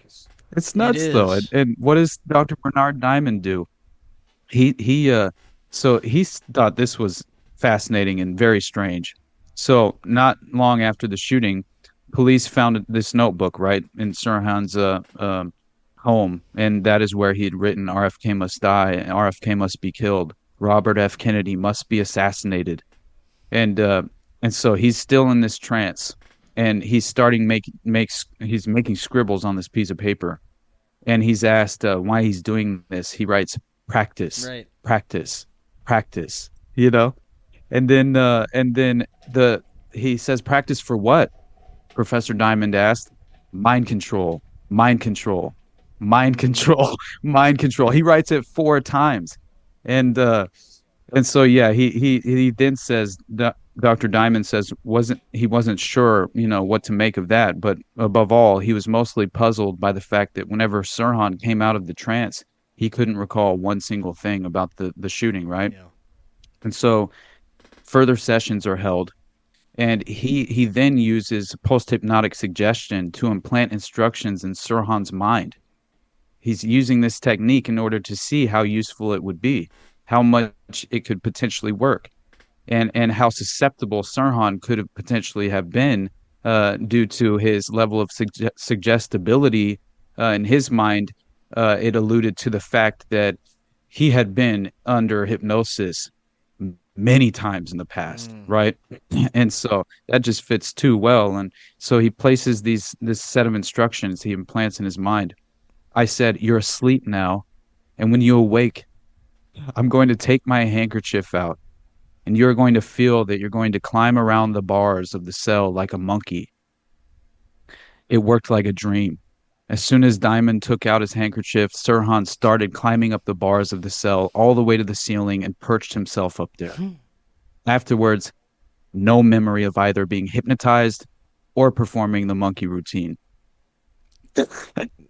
C: it's
B: It
C: nuts though.
B: is.
C: And what does Dr. Bernard Diamond do? He thought this was fascinating and very strange. So not long after the shooting, police found this notebook, right, in Sirhan's home, and that is where he had written RFK must die and RFK must be killed. Robert F. Kennedy must be assassinated. And so he's still in this trance, and he's starting he's making scribbles on this piece of paper, and he's asked why he's doing this. He writes, practice,
B: Right.
C: practice, practice, you know? And then the he says, practice for what? Professor Diamond asked. Mind control, mind control, mind control, mind control. He writes it 4 times. And so yeah, he then says, Dr. Diamond says he wasn't sure, what to make of that, but above all, he was mostly puzzled by the fact that whenever Sirhan came out of the trance, he couldn't recall one single thing about the shooting, right?
B: Yeah.
C: And so further sessions are held, and he then uses post-hypnotic suggestion to implant instructions in Sirhan's mind. He's using this technique in order to see how useful it would be, how much it could potentially work, and how susceptible Sirhan could have potentially have been due to his level of suggestibility in his mind. It alluded to the fact that he had been under hypnosis many times in the past,
B: Mm.
C: right? And so that just fits too well. And so he places this set of instructions he implants in his mind. I said, "You're asleep now. And when you awake, I'm going to take my handkerchief out, and you're going to feel that you're going to climb around the bars of the cell like a monkey. It worked like a dream. As soon as Diamond took out his handkerchief, Sirhan started climbing up the bars of the cell all the way to the ceiling and perched himself up there. Afterwards, no memory of either being hypnotized or performing the monkey routine.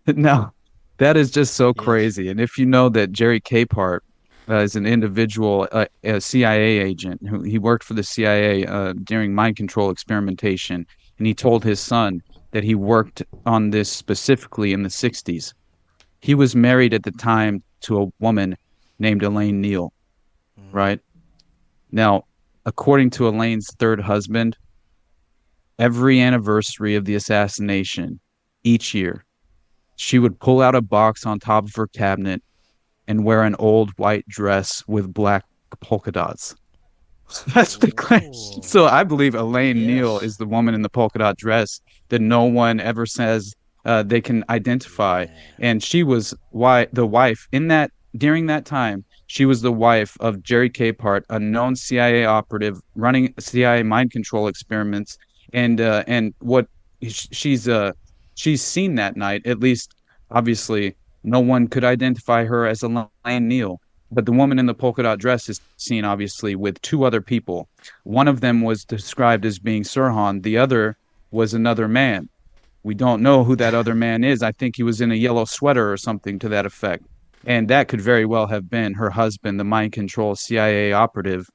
C: Now, that is just so
B: Yes.
C: crazy. And if you know that Jerry Capehart is an individual, a CIA agent who he worked for the CIA during mind control experimentation, and he told his son that he worked on this specifically in the 60s. He was married at the time to a woman named Elaine Neal, right? Now, according to Elaine's third husband, every anniversary of the assassination each year, she would pull out a box on top of her cabinet and wear an old white dress with black polka dots. That's the claim.
B: Oh,
C: So I believe Elaine Neal
B: yes.
C: is the woman in the polka dot dress that no one ever says they can identify.
B: Yeah.
C: And she was the wife in that during that time. She was the wife of Jerry Capehart, a known CIA operative running CIA mind control experiments. And what she's seen that night, at least obviously, no one could identify her as Elaine Neal. But the woman in the polka dot dress is seen obviously with two other people. One of them was described as being Sirhan, the other was another man. We don't know who that other man is. I think he was in a yellow sweater or something to that effect. And that could very well have been her husband, the mind control CIA operative,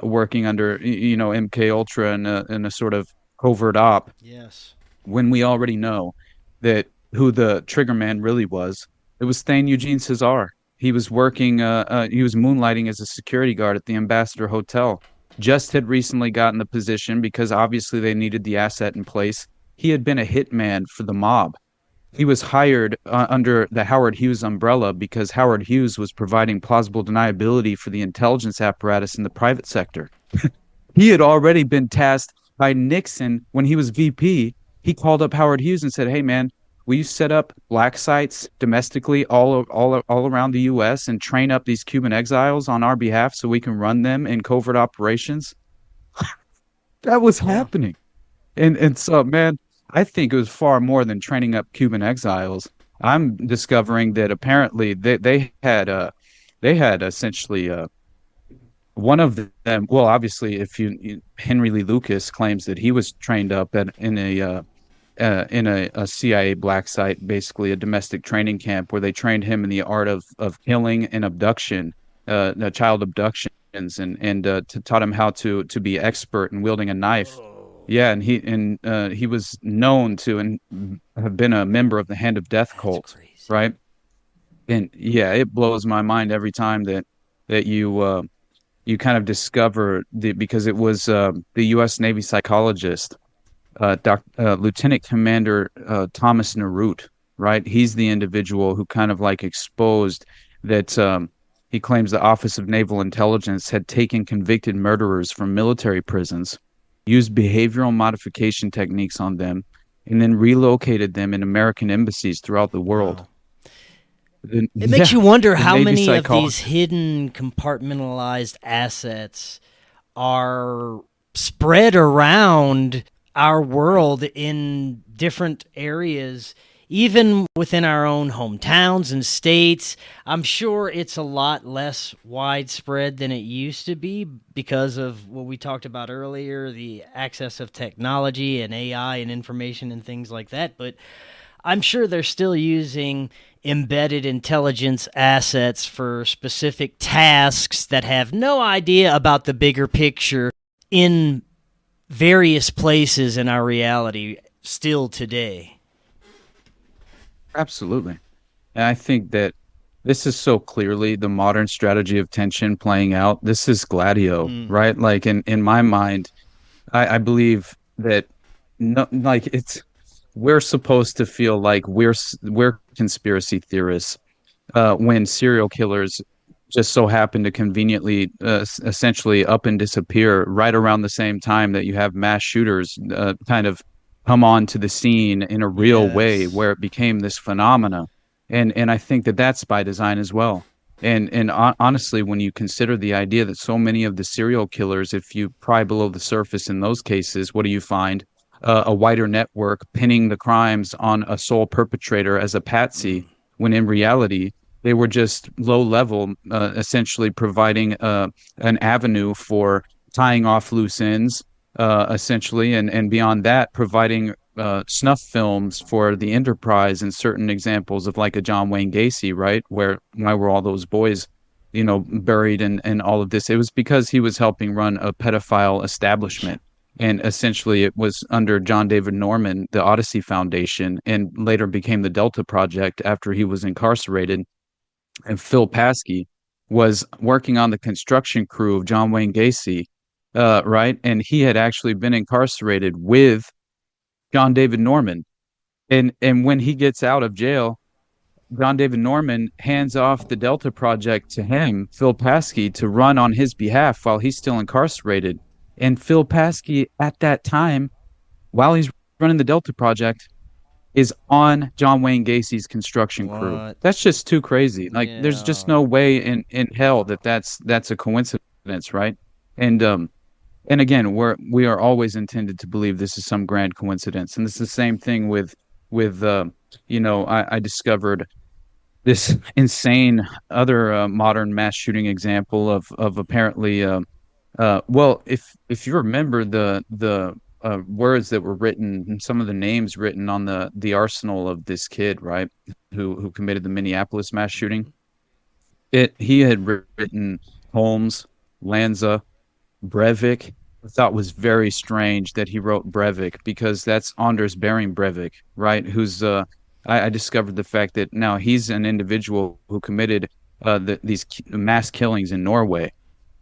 C: working under MK Ultra in a sort of covert op
B: Yes.
C: when we already know that who the trigger man really was. It was Thane Eugene Cesar. He was moonlighting as a security guard at the Ambassador Hotel. Just had recently gotten the position because obviously they needed the asset in place. He had been a hitman for the mob. He was hired under the Howard Hughes umbrella because Howard Hughes was providing plausible deniability for the intelligence apparatus in the private sector. He had already been tasked by Nixon when he was VP. He called up Howard Hughes and said, "Hey, man, will you set up black sites domestically all around the U.S. and train up these Cuban exiles on our behalf so we can run them in covert operations?" That was
B: Yeah.
C: happening. And so, man, I think it was far more than training up Cuban exiles. I'm discovering that apparently they had essentially one of them. Well, obviously, if Henry Lee Lucas claims that he was trained up in a CIA black site, basically a domestic training camp where they trained him in the art of killing and abduction, child abductions, and taught him how to be expert in wielding a knife.
B: Oh,
C: Yeah, and he was known to and have been a member of the Hand of Death
B: that's
C: cult,
B: crazy.
C: right? And yeah, it blows my mind every time that you kind of discover because it was the U.S. Navy psychologist Lieutenant Commander Thomas Narut, right? He's the individual who kind of like exposed that he claims the Office of Naval Intelligence had taken convicted murderers from military prisons, used behavioral modification techniques on them, and then relocated them in American embassies throughout the world.
B: Wow. It makes
C: Yeah,
B: you wonder
C: the
B: how
C: Navy
B: many of these
C: psychologist.
B: hidden compartmentalized assets are spread around our world in different areas, even within our own hometowns and states. I'm sure it's a lot less widespread than it used to be because of what we talked about earlier, the access of technology and AI and information and things like that. But I'm sure they're still using embedded intelligence assets for specific tasks that have no idea about the bigger picture in various places in our reality still today.
C: Absolutely. And I think that this is so clearly the modern strategy of tension playing out. This is Gladio,
B: Mm.
C: right? Like in my mind, I believe that no, like it's we're supposed to feel like we're conspiracy theorists when serial killers just so happen to conveniently essentially up and disappear right around the same time that you have mass shooters kind of come onto the scene in a real way
B: Yes.
C: where it became this phenomena. And I think that that's by design as well. And honestly, when you consider the idea that so many of the serial killers, if you pry below the surface in those cases, what do you find? A wider network pinning the crimes on a sole perpetrator as a patsy, when in reality they were just low level, essentially providing an avenue for tying off loose ends, essentially, and beyond that, providing snuff films for the enterprise, and certain examples of like a John Wayne Gacy, right? Why were all those boys, buried in all of this? It was because he was helping run a pedophile establishment. And essentially, it was under John David Norman, the Odyssey Foundation, and later became the Delta Project after he was incarcerated. And Phil Paskey was working on the construction crew of John Wayne Gacy, right? And he had actually been incarcerated with John David Norman. And when he gets out of jail, John David Norman hands off the Delta Project to him, Phil Paskey, to run on his behalf while he's still incarcerated. And Phil Paskey, at that time, while he's running the Delta Project, is on John Wayne Gacy's construction crew. That's just too crazy. Like, there's just no way in hell that that's a coincidence, right? And again, we are always intended to believe this is some grand coincidence. And it's the same thing with I discovered this insane other modern mass shooting example of apparently well, if you remember the words that were written and some of the names written on the arsenal of this kid, right, who committed the Minneapolis mass shooting, he had written Holmes, Lanza, Breivik. I thought was very strange that he wrote Breivik, because that's Anders Behring Breivik, right? Who's I discovered the fact that now he's an individual who committed these mass killings in Norway,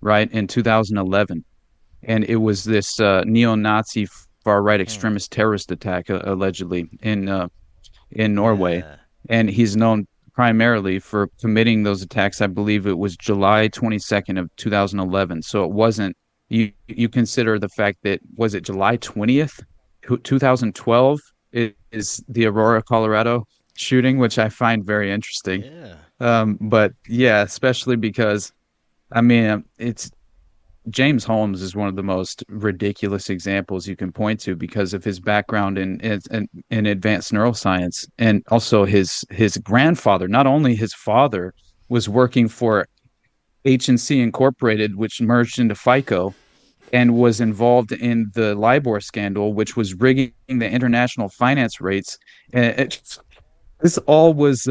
C: right, in 2011, and it was this neo-Nazi far-right extremist terrorist attack allegedly in Norway, and he's known primarily for committing those attacks. I believe it was July 22nd of 2011, so it wasn't. You consider the fact that, was it July 20th, 2012 is the Aurora, Colorado shooting, which I find very interesting. But yeah, especially because, I mean, it's James Holmes is one of the most ridiculous examples you can point to because of his background in advanced neuroscience, and also his grandfather. Not only his father was working for H&C Incorporated, which merged into FICO, and was involved in the LIBOR scandal, which was rigging the international finance rates. This all was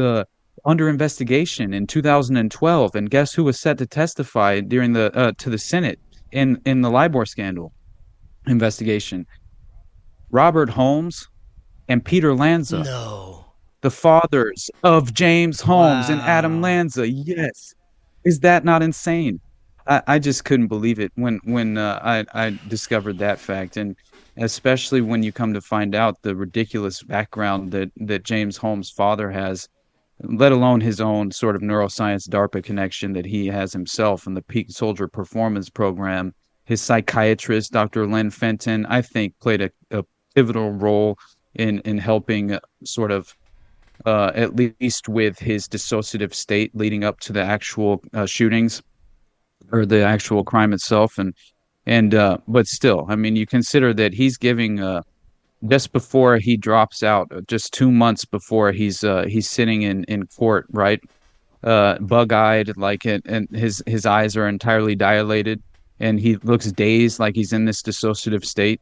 C: under investigation in 2012, and guess who was set to testify during to the Senate in the LIBOR scandal investigation? Robert Holmes and Peter Lanza.
B: No.
C: The fathers of James Holmes and Adam Lanza. Yes. Is that not insane? I just couldn't believe it when I discovered that fact, and especially when you come to find out the ridiculous background that James Holmes' father has, let alone his own sort of neuroscience DARPA connection that he has himself in the Peak Soldier Performance Program. His psychiatrist, Dr. Len Fenton, I think played a pivotal role in helping sort of at least with his dissociative state leading up to the actual shootings or the actual crime itself. And but still, I mean, you consider that he's giving just before he drops out, just 2 months before he's sitting in court, right? Bug-eyed, like it, and his eyes are entirely dilated, and he looks dazed, like he's in this dissociative state.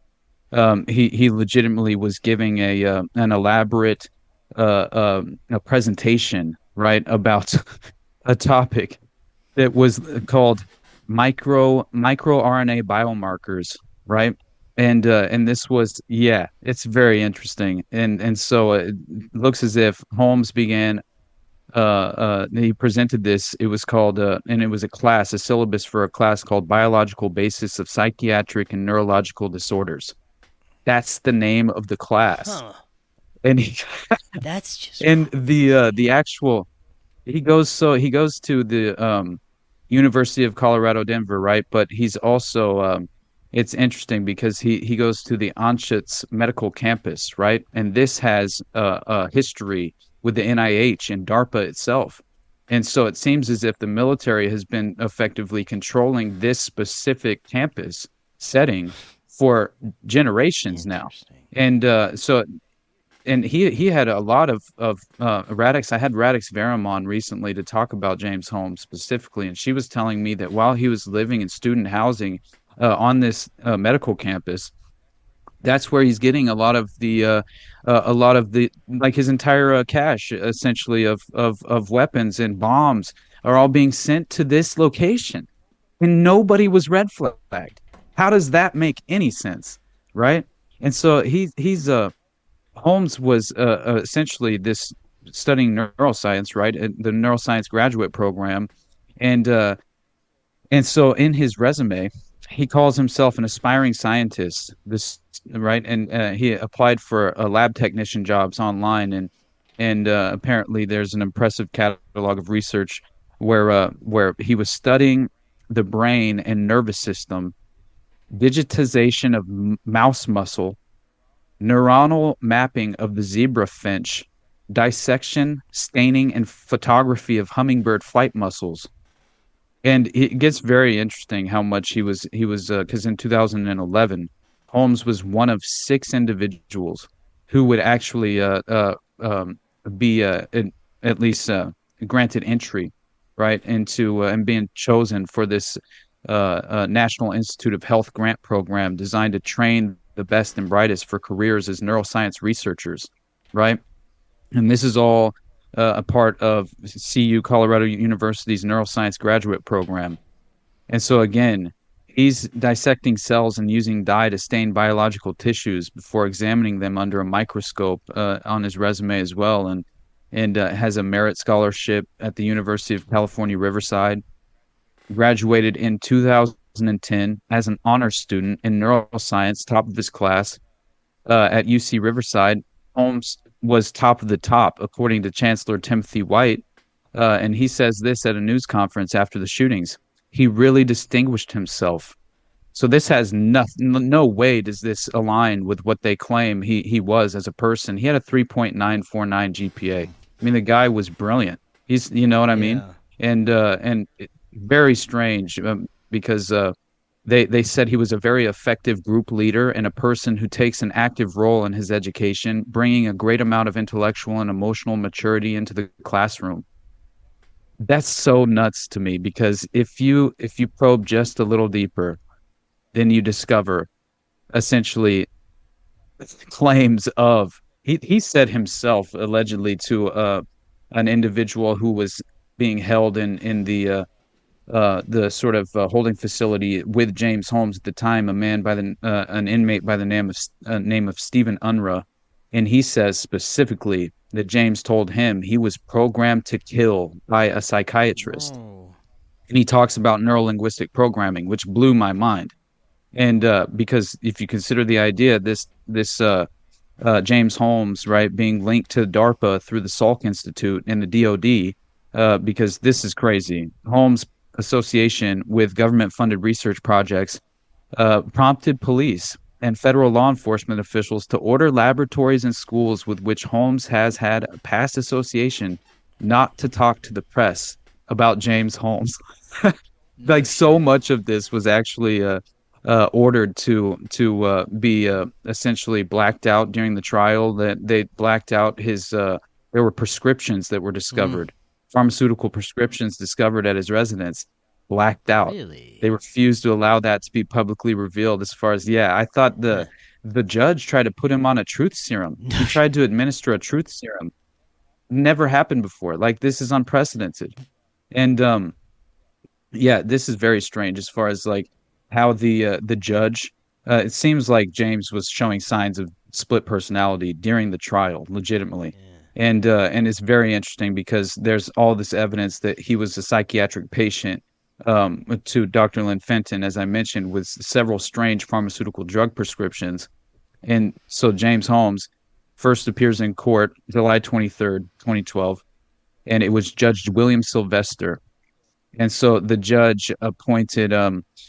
C: He legitimately was giving an elaborate a presentation, right, about a topic that was called micro RNA biomarkers, right? And this was, yeah, it's very interesting. And so it looks as if Holmes began he presented this. It was called and it was a syllabus for a class called Biological Basis of Psychiatric and Neurological Disorders. That's the name of the class.
B: Huh.
C: And
B: That's just
C: and the actual he goes to the University of Colorado, Denver, right? But he's also it's interesting because he goes to the Anschutz Medical Campus, right? And this has a history with the NIH and DARPA itself. And so it seems as if the military has been effectively controlling this specific campus setting for generations now.
B: Interesting.
C: And and he had a lot of Radix. I had Radix Verum on recently to talk about James Holmes specifically, and she was telling me that while he was living in student housing on this medical campus, that's where he's getting a lot of the like his entire cache essentially of weapons and bombs are all being sent to this location, and nobody was red flagged. How does that make any sense, right? And so he's Holmes was essentially this studying neuroscience, right? The neuroscience graduate program, and uh, and so in his resume, he calls himself an aspiring scientist. This right, and he applied for lab technician jobs online, and apparently there's an impressive catalog of research where he was studying the brain and nervous system, digitization of mouse muscle, neuronal mapping of the zebra finch, dissection, staining, and photography of hummingbird flight muscles. And it gets very interesting how much he was because in 2011, Holmes was one of six individuals who would actually be at least granted entry, right, into and being chosen for this National Institute of Health grant program designed to train the best and brightest for careers as neuroscience researchers, right? And this is all a part of CU Colorado University's neuroscience graduate program. And so again, he's dissecting cells and using dye to stain biological tissues before examining them under a microscope on his resume as well, and has a merit scholarship at the University of California, Riverside. Graduated in 2010 as an honors student in neuroscience, top of his class at UC Riverside. Holmes was top of the top, according to Chancellor Timothy White. And he says this at a news conference after the shootings. He really distinguished himself. So this has no way does this align with what they claim he was as a person. He had a 3.949 GPA. I mean, the guy was brilliant. He's, you know what I mean?
B: Yeah.
C: And very strange because they said he was a very effective group leader and a person who takes an active role in his education, bringing a great amount of intellectual and emotional maturity into the classroom. That's so nuts to me because if you probe just a little deeper, then you discover essentially claims of he said himself allegedly to an individual who was being held in the sort of holding facility with James Holmes at the time, a man by the an inmate by the name of Stephen Unruh, and he says specifically that James told him he was programmed to kill by a psychiatrist,
B: Oh.
C: and he talks about neurolinguistic programming, which blew my mind. And because if you consider the idea, this James Holmes, right, being linked to DARPA through the Salk Institute and the DoD, because this is crazy. Holmes' association with government-funded research projects prompted police and federal law enforcement officials to order laboratories and schools with which Holmes has had a past association not to talk to the press about James Holmes. Like so much of this was actually ordered to be essentially blacked out during the trial. That they blacked out his. There were prescriptions that were discovered, pharmaceutical prescriptions discovered at his residence, blacked out.
B: Really?
C: They refused to allow that to be publicly revealed. As far as I thought the judge tried to put him on a truth serum. He tried to administer a truth serum. Never happened before. Like this is unprecedented, and this is very strange as far as like how the judge. It seems like James was showing signs of split personality during the trial, legitimately, and it's very interesting because there's all this evidence that he was a psychiatric patient to Dr. Lynn Fenton, as I mentioned, with several strange pharmaceutical drug prescriptions, and so James Holmes first appears in court July 23rd, 2012, and it was Judge William Sylvester. And so the judge appointed,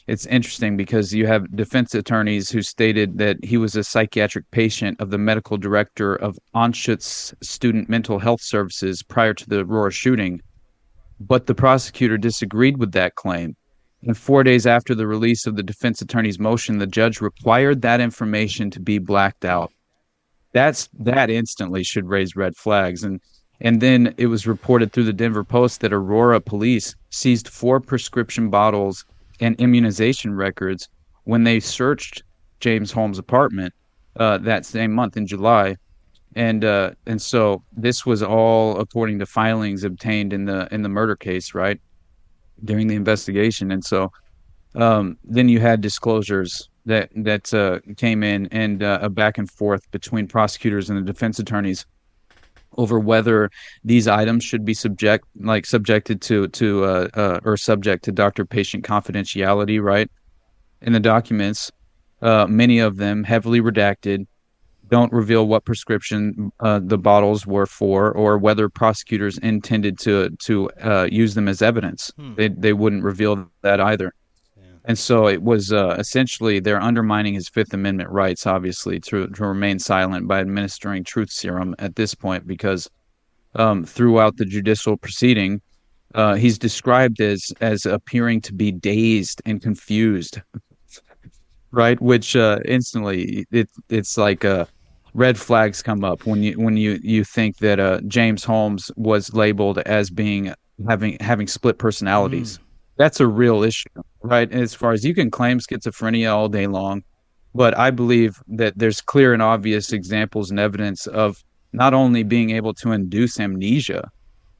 C: it's interesting because you have defense attorneys who stated that he was a psychiatric patient of the medical director of Anschutz Student Mental Health Services prior to the Aurora shooting. But the prosecutor disagreed with that claim. And 4 days after the release of the defense attorney's motion, the judge required that information to be blacked out. That instantly should raise red flags. And then it was reported through the Denver Post that Aurora police seized 4 prescription bottles and immunization records when they searched James Holmes' apartment that same month in July. And so this was all according to filings obtained in the murder case, right, during the investigation. And so then you had disclosures that came in, and a back and forth between prosecutors and the defense attorneys over whether these items should be subjected to or subject to doctor-patient confidentiality, right? In the documents, many of them heavily redacted, don't reveal what prescription the bottles were for, or whether prosecutors intended to use them as evidence. They wouldn't reveal that either. And so it was essentially they're undermining his Fifth Amendment rights, obviously, to remain silent by administering truth serum at this point, because throughout the judicial proceeding, he's described as appearing to be dazed and confused, right? Which instantly it's like red flags come up when you think that James Holmes was labeled as being having split personalities. That's a real issue, right? As far as you can claim schizophrenia all day long, but I believe that there's clear and obvious examples and evidence of not only being able to induce amnesia,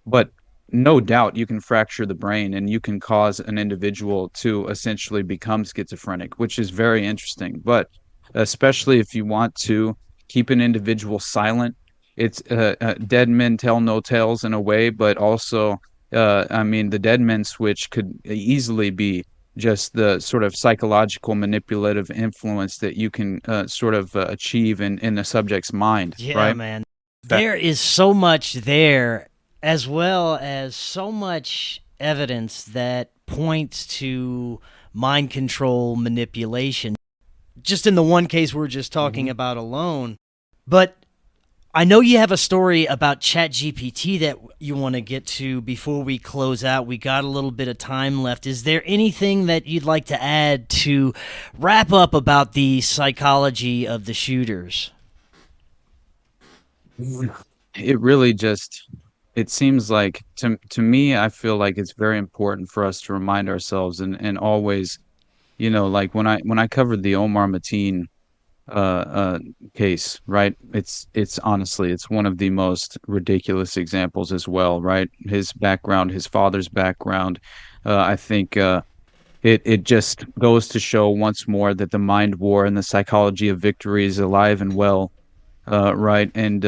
C: but no doubt you can fracture the brain and you can cause an individual to essentially become schizophrenic, which is very interesting. But especially if you want to keep an individual silent, it's dead men tell no tales in a way, but also, I mean, the dead men switch could easily be just the sort of psychological manipulative influence that you can achieve in the subject's mind,
B: Yeah,
C: right?
B: man. There is so much there, as well as so much evidence that points to mind control manipulation. Just in the one case we're just talking about alone. But I know you have a story about ChatGPT that you want to get to before we close out. We got a little bit of time left. Is there anything that you'd like to add to wrap up about the psychology of the shooters?
C: It really just it seems like to me, I feel like it's very important for us to remind ourselves and always, like when I covered the Omar Mateen case, right? It's honestly, it's one of the most ridiculous examples as well, right? His background, his father's background, I think it just goes to show once more that the mind war and the psychology of victory is alive and well, right? And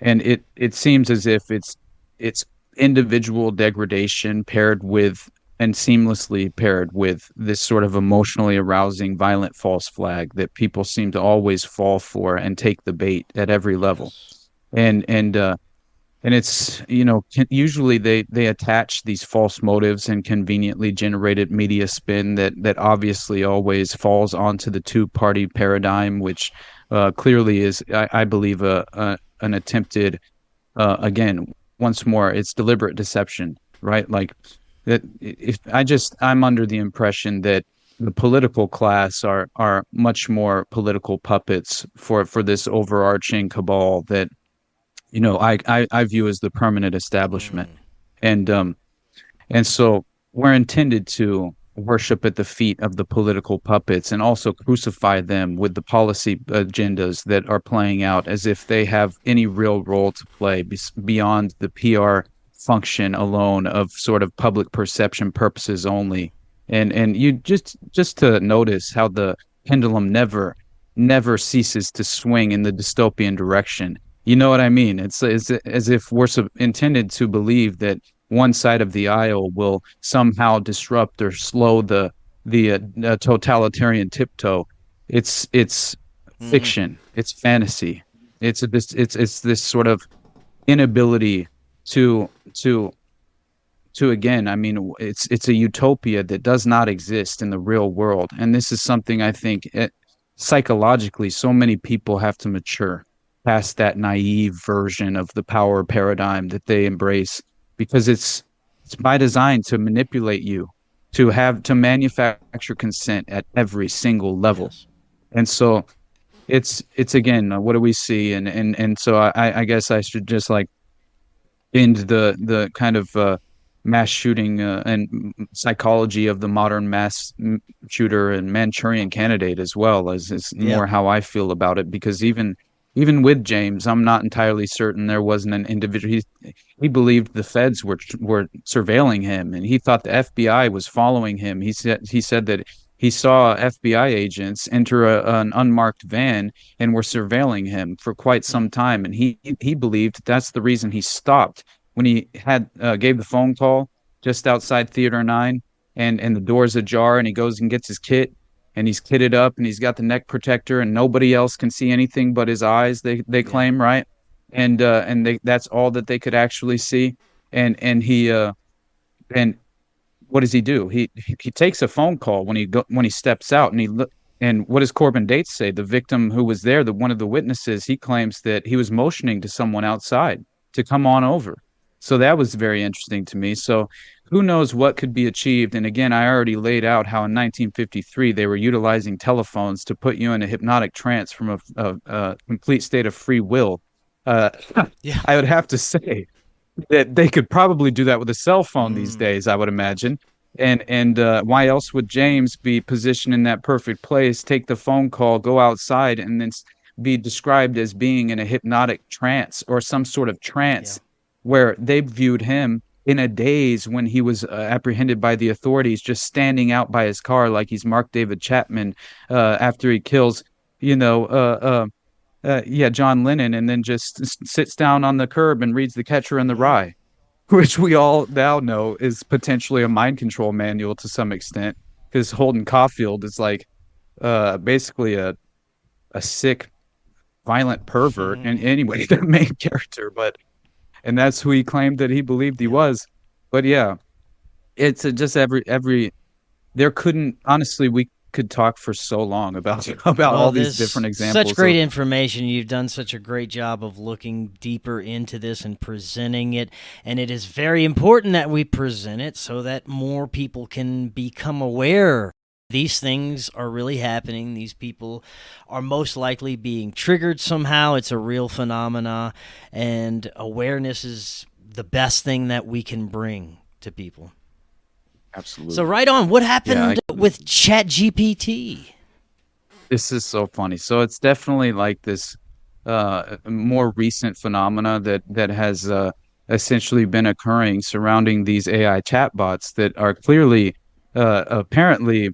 C: it seems as if it's individual degradation paired with and seamlessly paired with this sort of emotionally arousing violent false flag that people seem to always fall for and take the bait at every level. And it's usually they attach these false motives and conveniently generated media spin that obviously always falls onto the two-party paradigm, which clearly is, I believe, an attempted, again, once more, it's deliberate deception, right? Like that. If I'm under the impression that the political class are much more political puppets for this overarching cabal that I view as the permanent establishment. And so we're intended to worship at the feet of the political puppets and also crucify them with the policy agendas that are playing out as if they have any real role to play beyond the PR function alone of sort of public perception purposes only. And you just to notice how the pendulum never ceases to swing in the dystopian direction. You know what I mean? It's as if we're intended to believe that one side of the aisle will somehow disrupt or slow the totalitarian tiptoe. It's fiction. It's fantasy. It's this sort of inability to to again, I mean, it's a utopia that does not exist in the real world. And this is something I think psychologically, so many people have to mature past that naive version of the power paradigm that they embrace, because it's by design to manipulate you, to manufacture consent at every single level.
B: Yes.
C: And so it's again, what do we see? And so I guess I should just like end the kind of mass shooting and psychology of the modern shooter and Manchurian candidate, as well as is
B: Yeah.
C: more how I feel about it. Because even with James, I'm not entirely certain there wasn't an individual. He believed the feds were surveilling him, and he thought the FBI was following him. He said that he saw FBI agents enter an unmarked van and were surveilling him for quite
B: Mm.
C: some time, and he believed that's the reason he stopped when he had gave the phone call just outside Theater 9, and the door's ajar, and he goes and gets his kit, and he's kitted up, and he's got the neck protector, and nobody else can see anything but his eyes, they
B: Yeah.
C: claim, right? And that's all that they could actually see. And and he uh and what does he do? He takes a phone call when he steps out, and and what does Corbin Dates say? The victim who was there, the one of the witnesses, he claims that he was motioning to someone outside to come on over. So that was very interesting to me. So who knows what could be achieved? And again, I already laid out how in 1953 they were utilizing telephones to put you in a hypnotic trance from a complete state of free will. Uh,
B: Yeah.
C: I would have to say that they could probably do that with a cell phone these
B: Mm.
C: days, I would imagine. And why else would James be positioned in that perfect place, take the phone call, go outside, and then be described as being in a hypnotic trance or some sort of
B: Yeah.
C: trance, where they viewed him in a daze when he was apprehended by the authorities, just standing out by his car like he's Mark David Chapman after he kills, you know, yeah, John Lennon, and then just sits down on the curb and reads The Catcher in the
B: Yeah.
C: Rye, which we all now know is potentially a mind control manual to some extent, because Holden Caulfield is like basically a sick, violent pervert. And anyway, the main character, and that's who he claimed that he believed he
B: Yeah.
C: was. But yeah, it's just every there couldn't honestly we could talk for so long about about
B: Well,
C: all these different
B: this such
C: examples
B: great
C: of.
B: information. You've done such a great job of looking deeper into this and presenting it. And it is very important that we present it so that more people can become aware. These things are really happening. These people are most likely being triggered somehow. It's a real phenomena. And awareness is the best thing that we can bring to people.
C: Absolutely.
B: So, right on. What
C: Yeah,
B: happened with ChatGPT?
C: this is so funny. So it's definitely like this more recent phenomena that has essentially been occurring surrounding these AI chatbots that are clearly apparently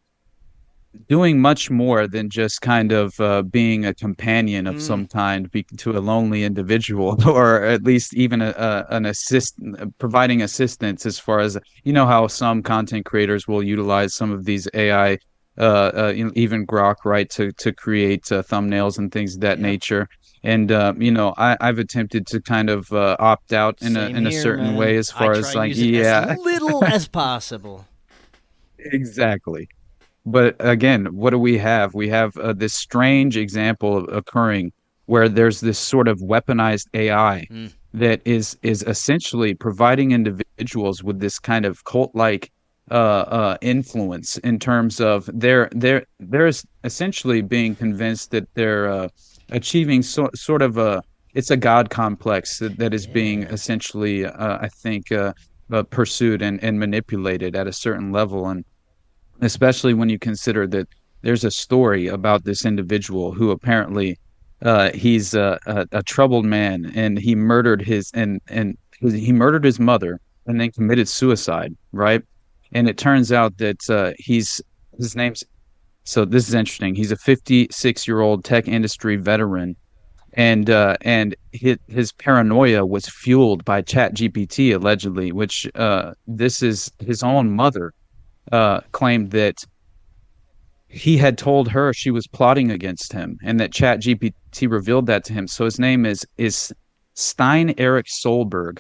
C: doing much more than just kind of being a companion of
B: Mm.
C: some kind to a lonely individual, or at least even an providing assistance, as far as how some content creators will utilize some of these AI, even Grok, right, to create thumbnails and things of that
B: Yeah.
C: nature. And I've attempted to kind of opt out in a
B: Same
C: in a
B: here,
C: certain
B: man.
C: way, as
B: I
C: far
B: try
C: as like,
B: use it as
C: yeah,
B: little as possible.
C: exactly. But again, what do we have? We have this strange example occurring where there's this sort of weaponized AI
B: Mm.
C: that is essentially providing individuals with this kind of cult-like influence, in terms of they're essentially being convinced that they're achieving sort of it's a god complex that is being
B: Yeah.
C: essentially I think pursued and manipulated at a certain level. And especially when you consider that there's a story about this individual who apparently he's a troubled man, and he murdered he murdered his mother and then committed suicide, right? And it turns out that his name's so this is interesting. He's a 56-year-old tech industry veteran, and his paranoia was fueled by ChatGPT, allegedly, which this is his own mother claimed that he had told her she was plotting against him, and that ChatGPT revealed that to him. So his name is Stein Eric Solberg,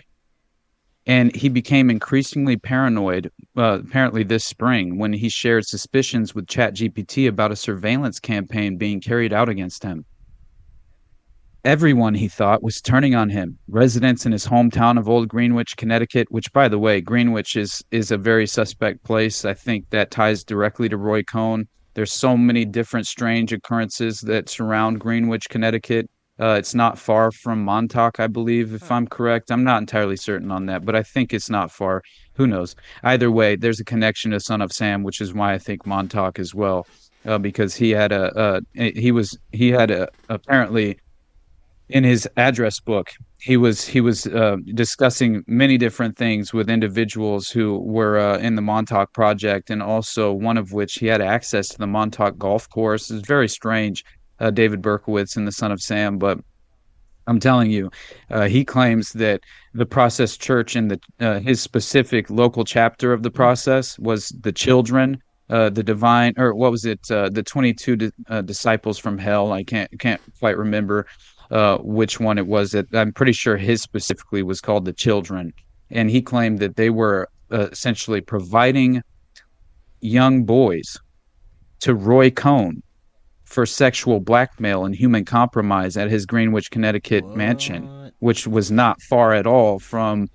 C: And he became increasingly paranoid, apparently this spring, when he shared suspicions with ChatGPT about a surveillance campaign being carried out against him. Everyone, he thought, was turning on him. Residents in his hometown of Old Greenwich, Connecticut, which, by the way, Greenwich is a very suspect place. I think that ties directly to Roy Cohn. There's so many different strange occurrences that surround Greenwich, Connecticut. It's not far from Montauk, I believe, if I'm correct. I'm not entirely certain on that, but I think it's not far. Who knows? Either way, there's a connection to Son of Sam, which is why I think Montauk as well, because he had a apparently in his address book, he was discussing many different things with individuals who were in the Montauk Project, and also one of which he had access to the Montauk golf course. It's very strange, David Berkowitz and the Son of Sam, but I'm telling you, he claims that the Process Church and his specific local chapter of the process was the children, the divine, or what was it, the 22 disciples from hell. I can't quite remember which one it was. That I'm pretty sure his specifically was called the children, and he claimed that they were essentially providing young boys to Roy Cohn for sexual blackmail and human compromise at his Greenwich, Connecticut mansion, which was not far at all from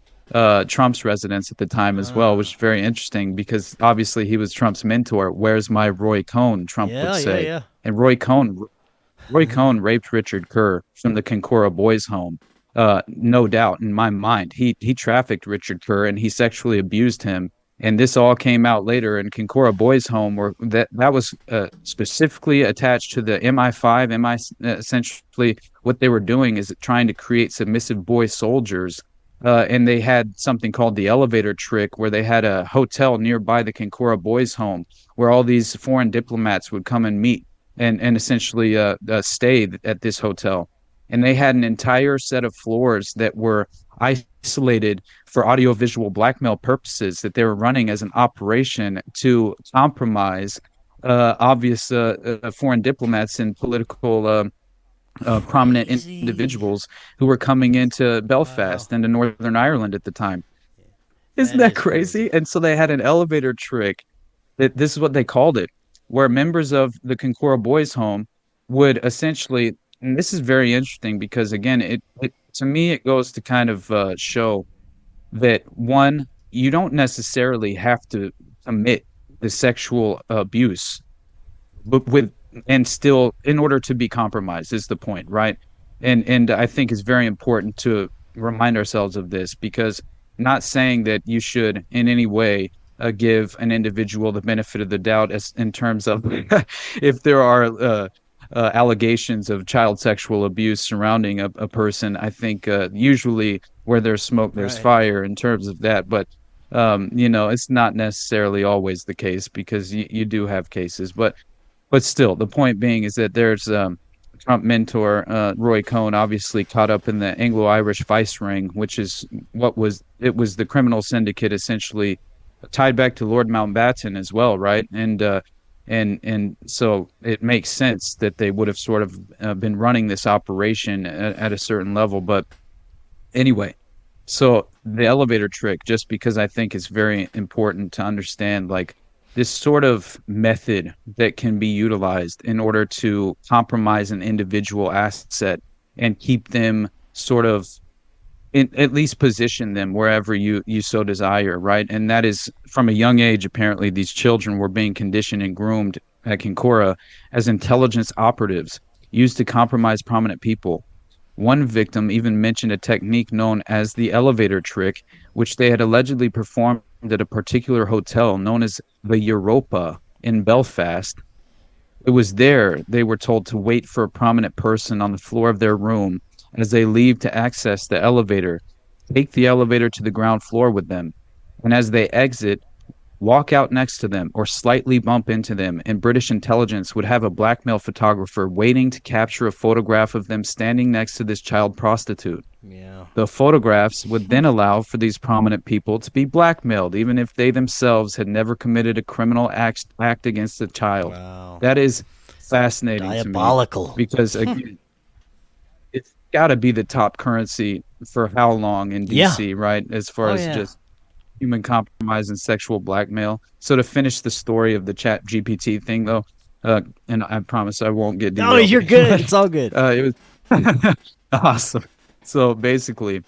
C: Trump's residence at the time as well, which is very interesting because obviously he was Trump's mentor. Where's my Roy Cohn? Trump would say.
B: Yeah.
C: And Roy Cohn raped Richard Kerr from the Kinkora Boys Home. No doubt in my mind, he trafficked Richard Kerr and he sexually abused him. And this all came out later in Kinkora Boys Home, where that was specifically attached to the MI5. Essentially, what they were doing is trying to create submissive boy soldiers. And they had something called the elevator trick, where they had a hotel nearby the Kinkora Boys Home, where all these foreign diplomats would come and meet and essentially stay at this hotel. And they had an entire set of floors that were isolated for audiovisual blackmail purposes that they were running as an operation to compromise obvious foreign diplomats and political prominent individuals who were coming into Belfast and to Northern Ireland at the time. Isn't that crazy? And so they had an elevator trick. This is what they called it, where members of the Kinkora Boys Home would essentially, and this is very interesting because, again, it to me, it goes to kind of show that, one, you don't necessarily have to commit the sexual abuse, but and still, in order to be compromised, is the point, right? And I think it's very important to remind ourselves of this, because not saying that you should in any way give an individual the benefit of the doubt as in terms of if there are allegations of child sexual abuse surrounding a person. I think usually where there's smoke, there's fire in terms of that. But, it's not necessarily always the case, because you do have cases. But still, the point being is that there's Trump mentor Roy Cohn, obviously caught up in the Anglo-Irish vice ring, which is it was the criminal syndicate essentially tied back to Lord Mountbatten as well, right? And so it makes sense that they would have sort of been running this operation at a certain level. But anyway, so the elevator trick, just because I think it's very important to understand, like, this sort of method that can be utilized in order to compromise an individual asset and keep them sort of at least position them wherever you so desire, right? And that is, from a young age, apparently these children were being conditioned and groomed at Kinkora as intelligence operatives used to compromise prominent people. One victim even mentioned a technique known as the elevator trick, which they had allegedly performed at a particular hotel known as the Europa in Belfast. It was there they were told to wait for a prominent person on the floor of their room as they leave to access the elevator, take the elevator to the ground floor with them, and as they exit, walk out next to them or slightly bump into them, and British intelligence would have a blackmail photographer waiting to capture a photograph of them standing next to this child prostitute.
B: Yeah.
C: The photographs would then allow for these prominent people to be blackmailed, even if they themselves had never committed a criminal act against a child.
B: Wow.
C: That is fascinating
B: Diabolical.
C: to me, because again, it's got to be the top currency for how long in
B: Yeah.
C: DC, right? As far
B: Oh
C: as
B: yeah.
C: just human compromise and sexual blackmail. So to finish the story of the Chat GPT thing, though, and I promise I won't get
B: Oh,
C: derailed
B: you're
C: again,
B: good.
C: but
B: It's all good.
C: it was awesome. So basically,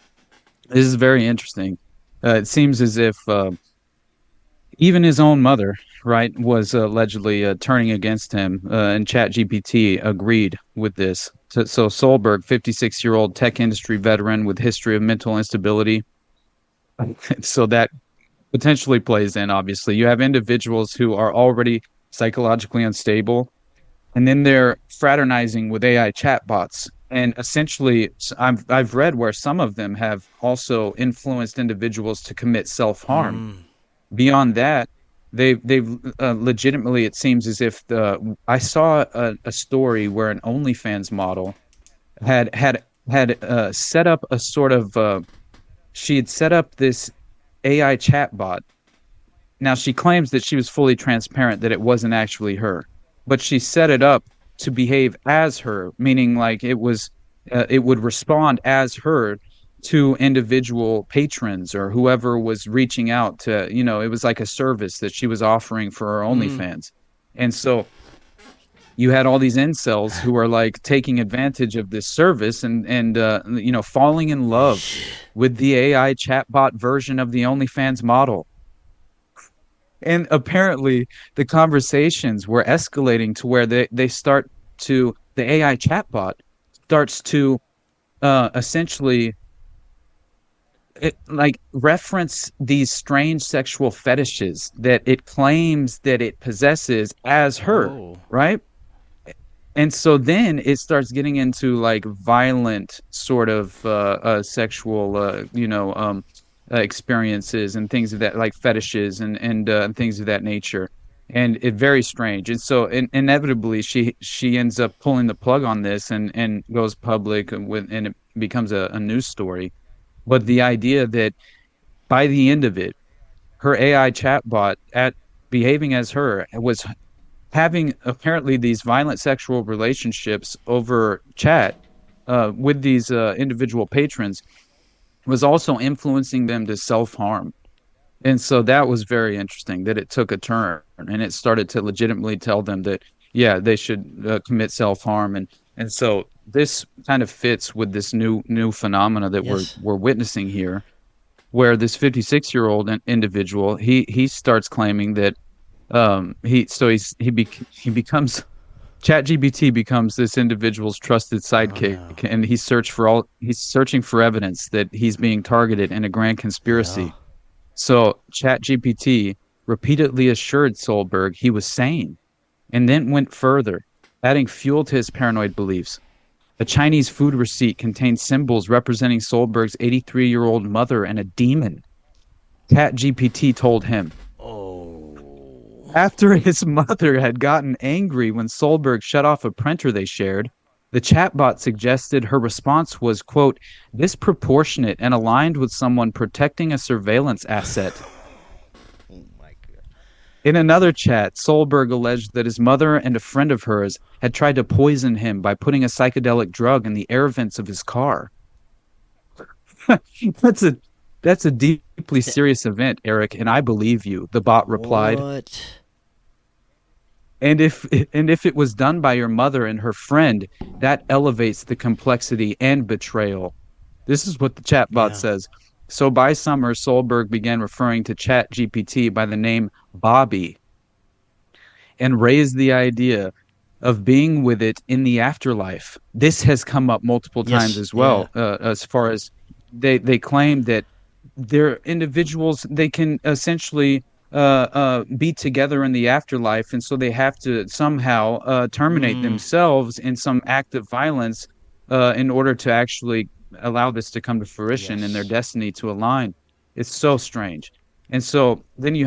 C: this is very interesting. It seems as if even his own mother, right, was allegedly turning against him, and ChatGPT agreed with this. So Solberg, 56-year-old tech industry veteran with history of mental instability, so that potentially plays in. Obviously, you have individuals who are already psychologically unstable, and then they're fraternizing with AI chatbots. And essentially, I've read where some of them have also influenced individuals to commit self-harm. Beyond that, they've legitimately, it seems as if I saw a story where an OnlyFans model had set up a sort of she had set up this AI chatbot. Now she claims that she was fully transparent, that it wasn't actually her, but she set it up to behave as her, meaning like it would respond as her to individual patrons or whoever was reaching out to, it was like a service that she was offering for her OnlyFans. And so you had all these incels who are like taking advantage of this service and falling in love with the AI chatbot version of the OnlyFans model. And apparently the conversations were escalating to where they start to the AI chatbot starts to essentially like reference these strange sexual fetishes that it claims that it possesses as her,
B: Oh.
C: right? And so then it starts getting into like violent sort of sexual, experiences and things of that, like fetishes and things of that nature, and it very strange. And so inevitably she ends up pulling the plug on this and goes public and it becomes a news story. But the idea that by the end of it, her AI chatbot at behaving as her was having apparently these violent sexual relationships over chat with these individual patrons was also influencing them to self-harm. And so that was very interesting that it took a turn and it started to legitimately tell them that, yeah, they should commit self-harm. And so this kind of fits with this new phenomena that
B: Yes.
C: we're witnessing here, where this 56-year-old individual, he starts claiming that he becomes ChatGPT becomes this individual's trusted
B: Oh
C: sidekick,
B: no.
C: and he's searching for evidence that he's being targeted in a grand
B: Yeah.
C: conspiracy. So ChatGPT repeatedly assured Solberg he was sane, and then went further, adding fuel to his paranoid beliefs. A Chinese food receipt contained symbols representing Solberg's 83-year-old mother and a demon. ChatGPT told him.
B: Oh.
C: After his mother had gotten angry when Solberg shut off a printer they shared, the chatbot suggested her response was, quote, disproportionate and aligned with someone protecting a surveillance asset.
B: Oh my god.
C: In another chat, Solberg alleged that his mother and a friend of hers had tried to poison him by putting a psychedelic drug in the air vents of his car. That's a deeply serious event, Eric, and I believe you, the bot replied.
B: What?
C: And if it was done by your mother and her friend, that elevates the complexity and betrayal. This is what the chatbot
B: Yeah.
C: says. So by summer, Solberg began referring to ChatGPT by the name Bobby and raised the idea of being with it in the afterlife. This has come up multiple times
B: Yes.
C: as
B: Yeah.
C: well, as far as they claim that they're individuals, they can essentially be together in the afterlife, and so they have to somehow terminate themselves in some act of violence in order to actually allow this to come to fruition and their
B: Yes.
C: destiny to align. It's so strange. And so then you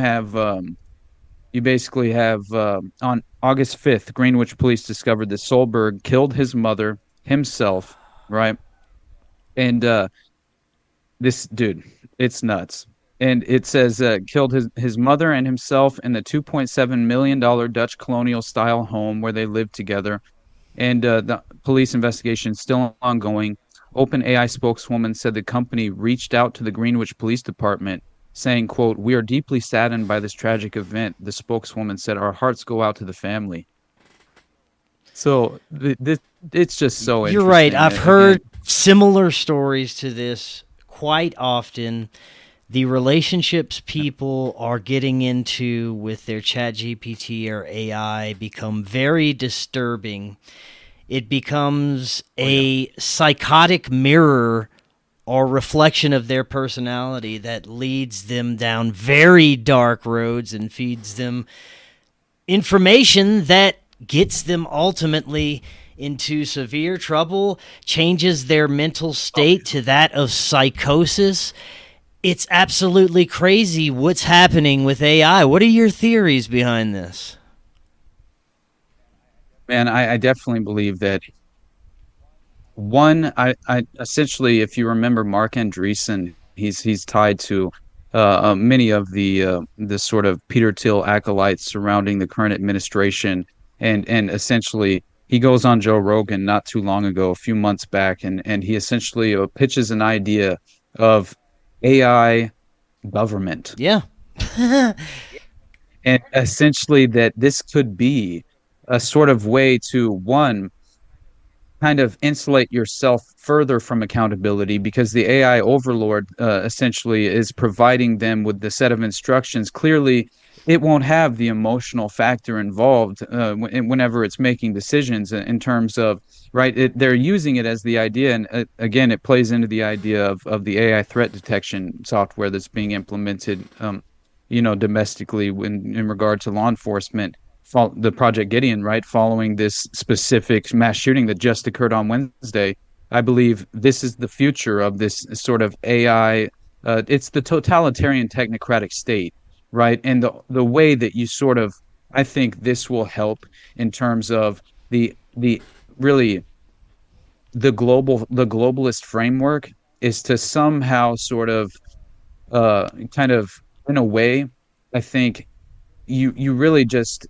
C: basically have on August 5th, Greenwich police discovered that Solberg killed his mother himself, right? And this dude, it's nuts. And it says killed his mother and himself in the $2.7 million Dutch colonial style home where they lived together. And the police investigation is still ongoing. OpenAI spokeswoman said the company reached out to the Greenwich Police Department saying, quote, "We are deeply saddened by this tragic event." The spokeswoman said, "Our hearts go out to the family." So it's just so
B: You're right.
C: interesting.
B: I've heard similar stories to this quite often. The relationships people are getting into with their chat GPT or AI become very disturbing. It becomes a psychotic mirror or reflection of their personality that leads them down very dark roads and feeds them information that gets them ultimately into severe trouble, changes their mental state to that of psychosis. It's absolutely crazy what's happening with AI. What are your theories behind this?
C: Man, I definitely believe that one, I essentially, if you remember Mark Andreessen, he's tied to many of the sort of Peter Thiel acolytes surrounding the current administration, and essentially he goes on Joe Rogan not too long ago, a few months back, and he essentially pitches an idea of AI government,
B: Yeah.
C: and essentially that this could be a sort of way to one kind of insulate yourself further from accountability because the AI overlord essentially is providing them with the set of instructions. Clearly, it won't have the emotional factor involved whenever it's making decisions in terms of, right, they're using it as the idea. And again, it plays into the idea of the AI threat detection software that's being implemented, domestically in regard to law enforcement, the Project Gideon, right, following this specific mass shooting that just occurred on Wednesday. I believe this is the future of this sort of AI. It's the totalitarian technocratic state, right? And the way that you sort of, I think this will help in terms of the really the globalist framework is to somehow sort of kind of in a way, I think you really just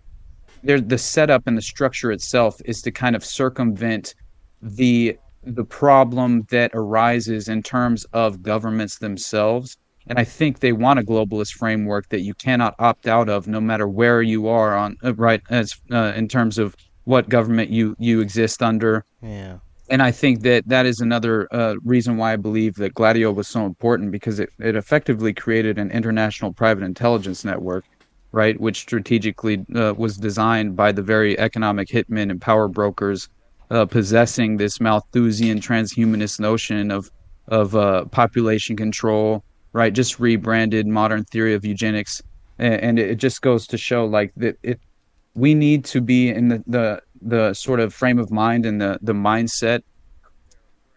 C: the setup and the structure itself is to kind of circumvent the the problem that arises in terms of governments themselves. And I think they want a globalist framework that you cannot opt out of, no matter where you are on right as in terms of what government you exist under.
B: Yeah.
C: And I think that that is another reason why I believe that Gladio was so important, because it effectively created an international private intelligence network, right, which strategically was designed by the very economic hitmen and power brokers possessing this Malthusian transhumanist notion of population control, right, just rebranded modern theory of eugenics. And it just goes to show like that we need to be in the sort of frame of mind and the mindset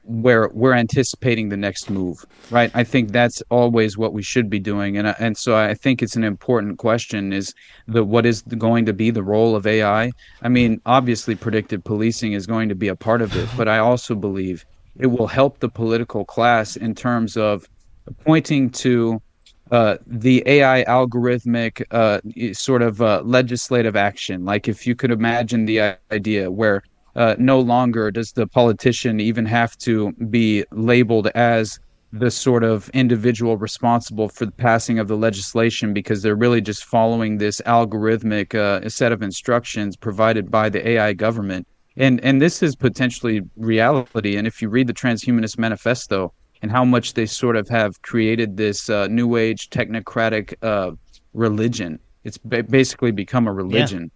C: where we're anticipating the next move, right? I think that's always what we should be doing, and so I think it's an important question: is what is going to be the role of AI? I mean, obviously, predictive policing is going to be a part of it, but I also believe it will help the political class in terms of pointing to the AI algorithmic sort of legislative action. Like if you could imagine the idea where no longer does the politician even have to be labeled as the sort of individual responsible for the passing of the legislation, because they're really just following this algorithmic set of instructions provided by the AI government. And this is potentially reality. And if you read the Transhumanist Manifesto, and how much they sort of have created this new age technocratic religion. It's basically become a religion.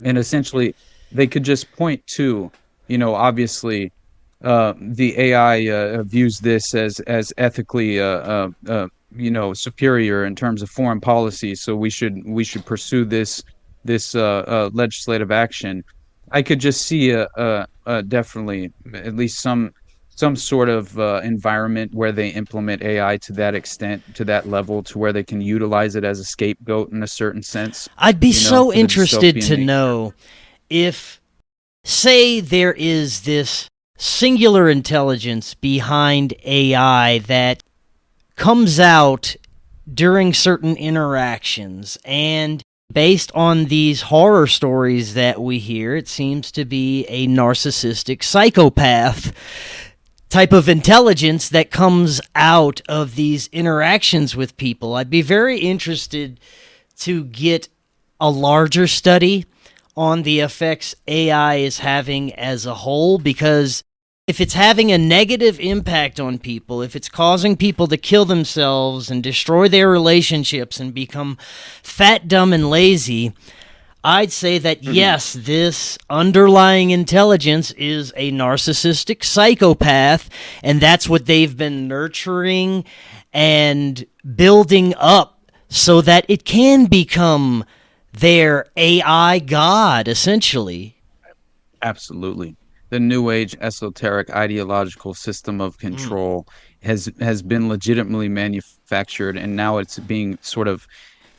C: Yeah. And essentially, they could just point to, obviously, the AI views this as ethically, superior in terms of foreign policy. So we should pursue this legislative action. I could just see definitely at least some sort of environment where they implement AI to that extent, to that level, to where they can utilize it as a scapegoat in a certain sense.
B: I'd be so interested to know if, say, there is this singular intelligence behind AI that comes out during certain interactions, and based on these horror stories that we hear, it seems to be a narcissistic psychopath. type of intelligence that comes out of these interactions with people. I'd be very interested to get a larger study on the effects AI is having as a whole, because if it's having a negative impact on people, if it's causing people to kill themselves and destroy their relationships and become fat, dumb, and lazy, I'd say that yes, this underlying intelligence is a narcissistic psychopath, and that's what they've been nurturing and building up so that it can become their AI god, essentially.
C: Absolutely. The new age esoteric ideological system of control has been legitimately manufactured, and now it's being sort of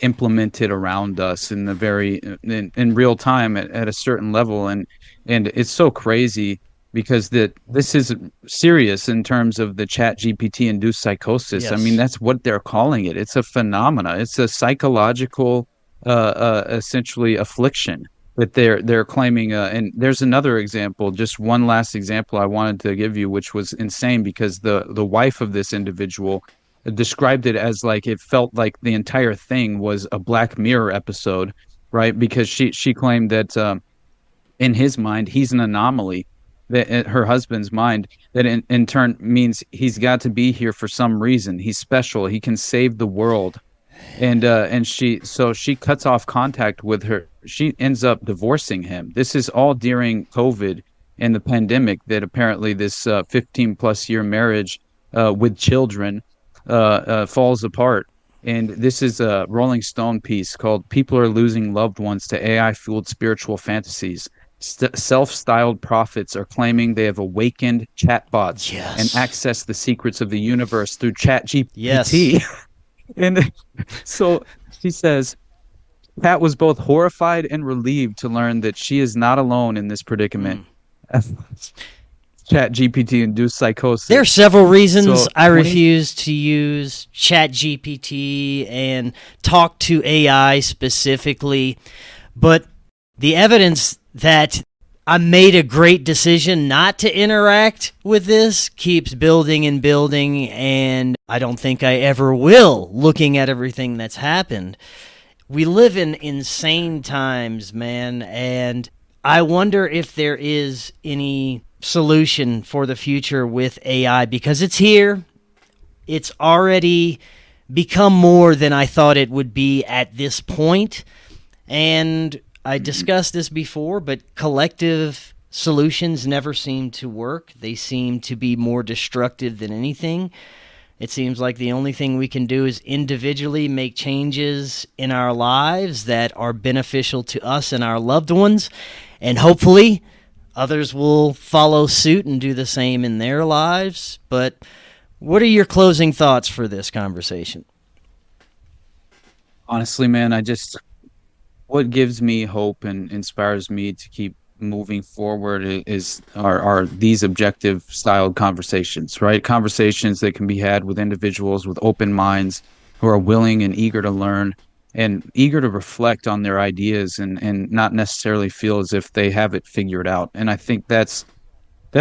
C: implemented around us in the in real time at a certain level. And it's so crazy because this is serious in terms of the chat GPT induced psychosis. I mean,
B: Yes.
C: that's what they're calling it. It's a phenomena. It's a psychological essentially affliction that they're claiming. And there's another example, just one last example I wanted to give you, which was insane because the wife of this individual described it as like it felt like the entire thing was a Black Mirror episode, right? Because she claimed that in his mind he's an anomaly, that in her husband's mind, that in turn means he's got to be here for some reason. He's special. He can save the world. And she cuts off contact with her. She ends up divorcing him. This is all during COVID and the pandemic, that apparently this 15 plus year marriage with children falls apart. And this is a Rolling Stone piece called "People Are Losing Loved Ones to AI Fueled Spiritual Fantasies. Self-styled prophets are claiming they have awakened chatbots and
B: Yes.
C: access the secrets of the universe through chat
B: Yes.
C: GPT." And so she says, Pat was both horrified and relieved to learn that she is not alone in this predicament. Chat GPT induced
B: There are
C: psychosis.
B: several reasons
C: So
B: I
C: 20,
B: refuse to use ChatGPT and talk to AI specifically, but the evidence that I made a great decision not to interact with this keeps building and building, and I don't think I ever will, looking at everything that's happened. We live in insane times, man, and I wonder if there is any solution for the future with AI, because it's here. It's already become more than I thought it would be at this point. And I discussed this before, but collective solutions never seem to work. They seem to be more destructive than anything. It seems like the only thing we can do is individually make changes in our lives that are beneficial to us and our loved ones. And hopefully, others will follow suit and do the same in their lives. But what are your closing thoughts for this conversation?
C: honestly, man, what gives me hope and inspires me to keep moving forward are these objective styled conversations, right? Conversations that can be had with individuals with open minds who are willing and eager to learn and eager to reflect on their ideas and not necessarily feel as if they have it figured out. And I think that's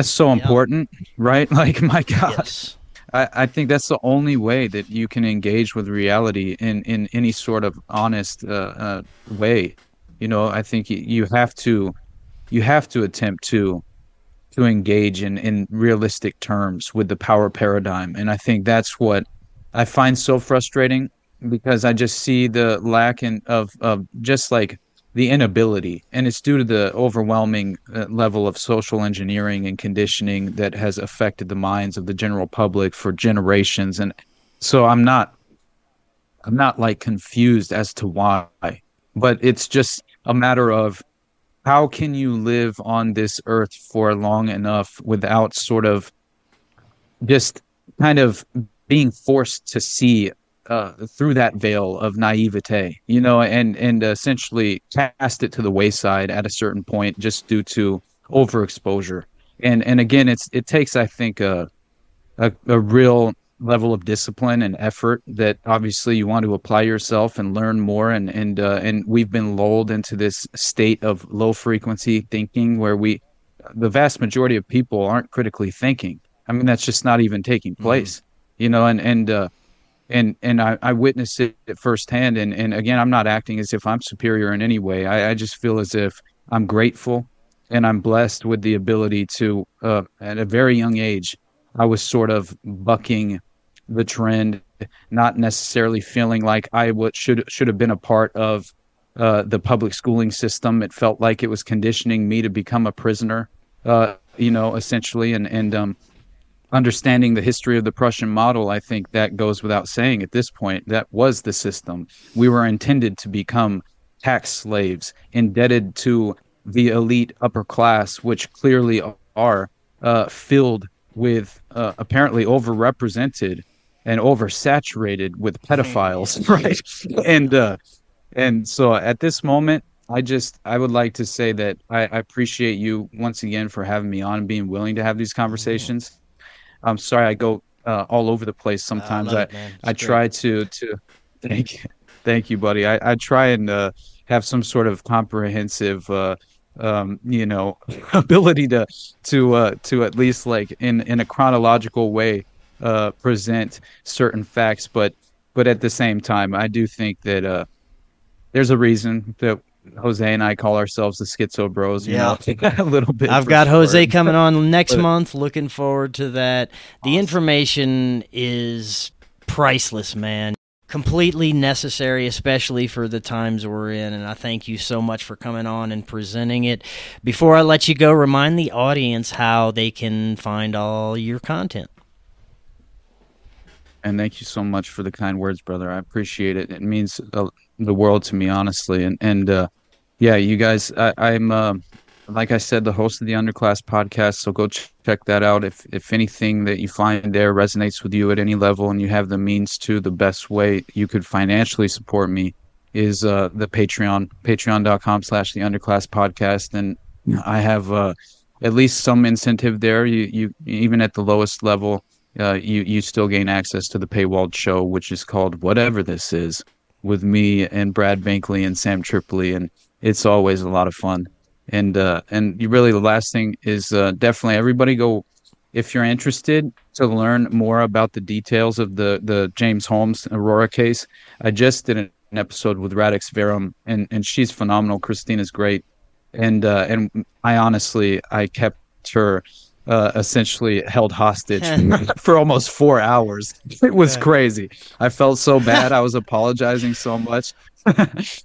C: so
B: Yeah.
C: important, right? Like, my God,
B: Yes.
C: I think that's the only way that you can engage with reality in any sort of honest way. I think you have to attempt to engage in realistic terms with the power paradigm. And I think that's what I find so frustrating, because I just see the lack of just like the inability, and it's due to the overwhelming level of social engineering and conditioning that has affected the minds of the general public for generations. And so I'm not like confused as to why, but it's just a matter of how can you live on this earth for long enough without sort of just kind of being forced to see through that veil of naivete, and essentially cast it to the wayside at a certain point just due to overexposure. And again, it takes, I think, a real level of discipline and effort that obviously you want to apply yourself and learn more. And we've been lulled into this state of low frequency thinking where the vast majority of people aren't critically thinking. I mean, that's just not even taking place, and I witnessed it firsthand. And again, I'm not acting as if I'm superior in any way. I just feel as if I'm grateful and I'm blessed with the ability to, at a very young age, I was sort of bucking the trend, not necessarily feeling like I should have been a part of the public schooling system. It felt like it was conditioning me to become a prisoner, essentially, and understanding the history of the Prussian model, I think that goes without saying at this point. That was the system. We were intended to become tax slaves, indebted to the elite upper class, which clearly are filled with apparently overrepresented and oversaturated with pedophiles, right? And so at this moment, I would like to say that I appreciate you once again for having me on and being willing to have these conversations. I'm sorry I go all over the place
B: I
C: sometimes.
B: love
C: I
B: it, man.
C: I
B: It's great.
C: try to thank you, buddy. I try and have some sort of comprehensive ability to at least like in a chronological way present certain facts, but at the same time, I do think that there's a reason that Jose and I call ourselves the Schizo Bros,
B: Yeah.
C: a little bit
B: I've
C: for
B: got Jose
C: short.
B: coming on next
C: But
B: month. Looking forward to that. The
C: awesome.
B: information is priceless, man. Completely necessary, especially for the times we're in. And I thank you so much for coming on and presenting it. Before I let you go, remind the audience how they can find all your content.
C: And thank you so much for the kind words, brother. I appreciate it. It means the world to me, honestly. And yeah, you guys, I'm like I said, the host of the Underclass podcast. So go check that out. If anything that you find there resonates with you at any level, and you have the means to, the best way you could financially support me is the patreon.com/the Underclass podcast. And I have at least some incentive there. You even at the lowest level. You still gain access to the paywalled show, which is called Whatever This Is, with me and Brad Bankley and Sam Tripoli, and it's always a lot of fun. And you really, the last thing is definitely everybody go, if you're interested to learn more about the details of the James Holmes Aurora case. I just did an episode with Radix Verum, and she's phenomenal. Christina's great, and I kept her essentially held hostage for almost 4 hours. It was
B: Okay.
C: crazy. I felt so bad. I was apologizing so much,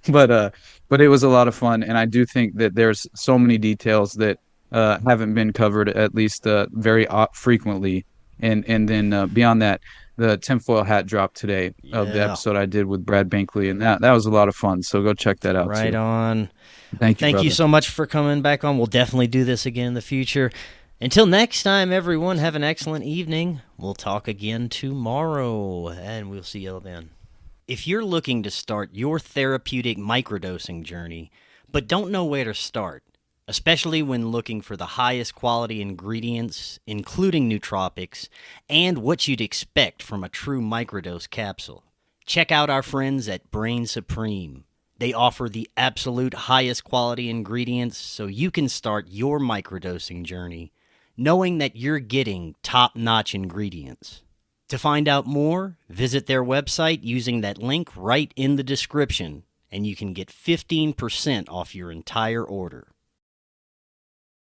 C: but it was a lot of fun. And I do think that there's so many details that haven't been covered, at least very frequently. And then beyond that, the tinfoil hat drop today of the
B: Yeah.
C: episode I did with Brad Bankley, and that was a lot of fun. So go check that out
B: Right
C: too.
B: on.
C: Thank you,
B: Thank you
C: brother.
B: so much for coming back on. We'll definitely do this again in the future. Until next time, everyone, have an excellent evening. We'll talk again tomorrow, and we'll see you then. If you're looking to start your therapeutic microdosing journey, but don't know where to start, especially when looking for the highest quality ingredients, including nootropics, and what you'd expect from a true microdose capsule, check out our friends at Brain Supreme. They offer the absolute highest quality ingredients so you can start your microdosing journey knowing that you're getting top-notch ingredients. To find out more, visit their website using that link right in the description, and you can get 15% off your entire order.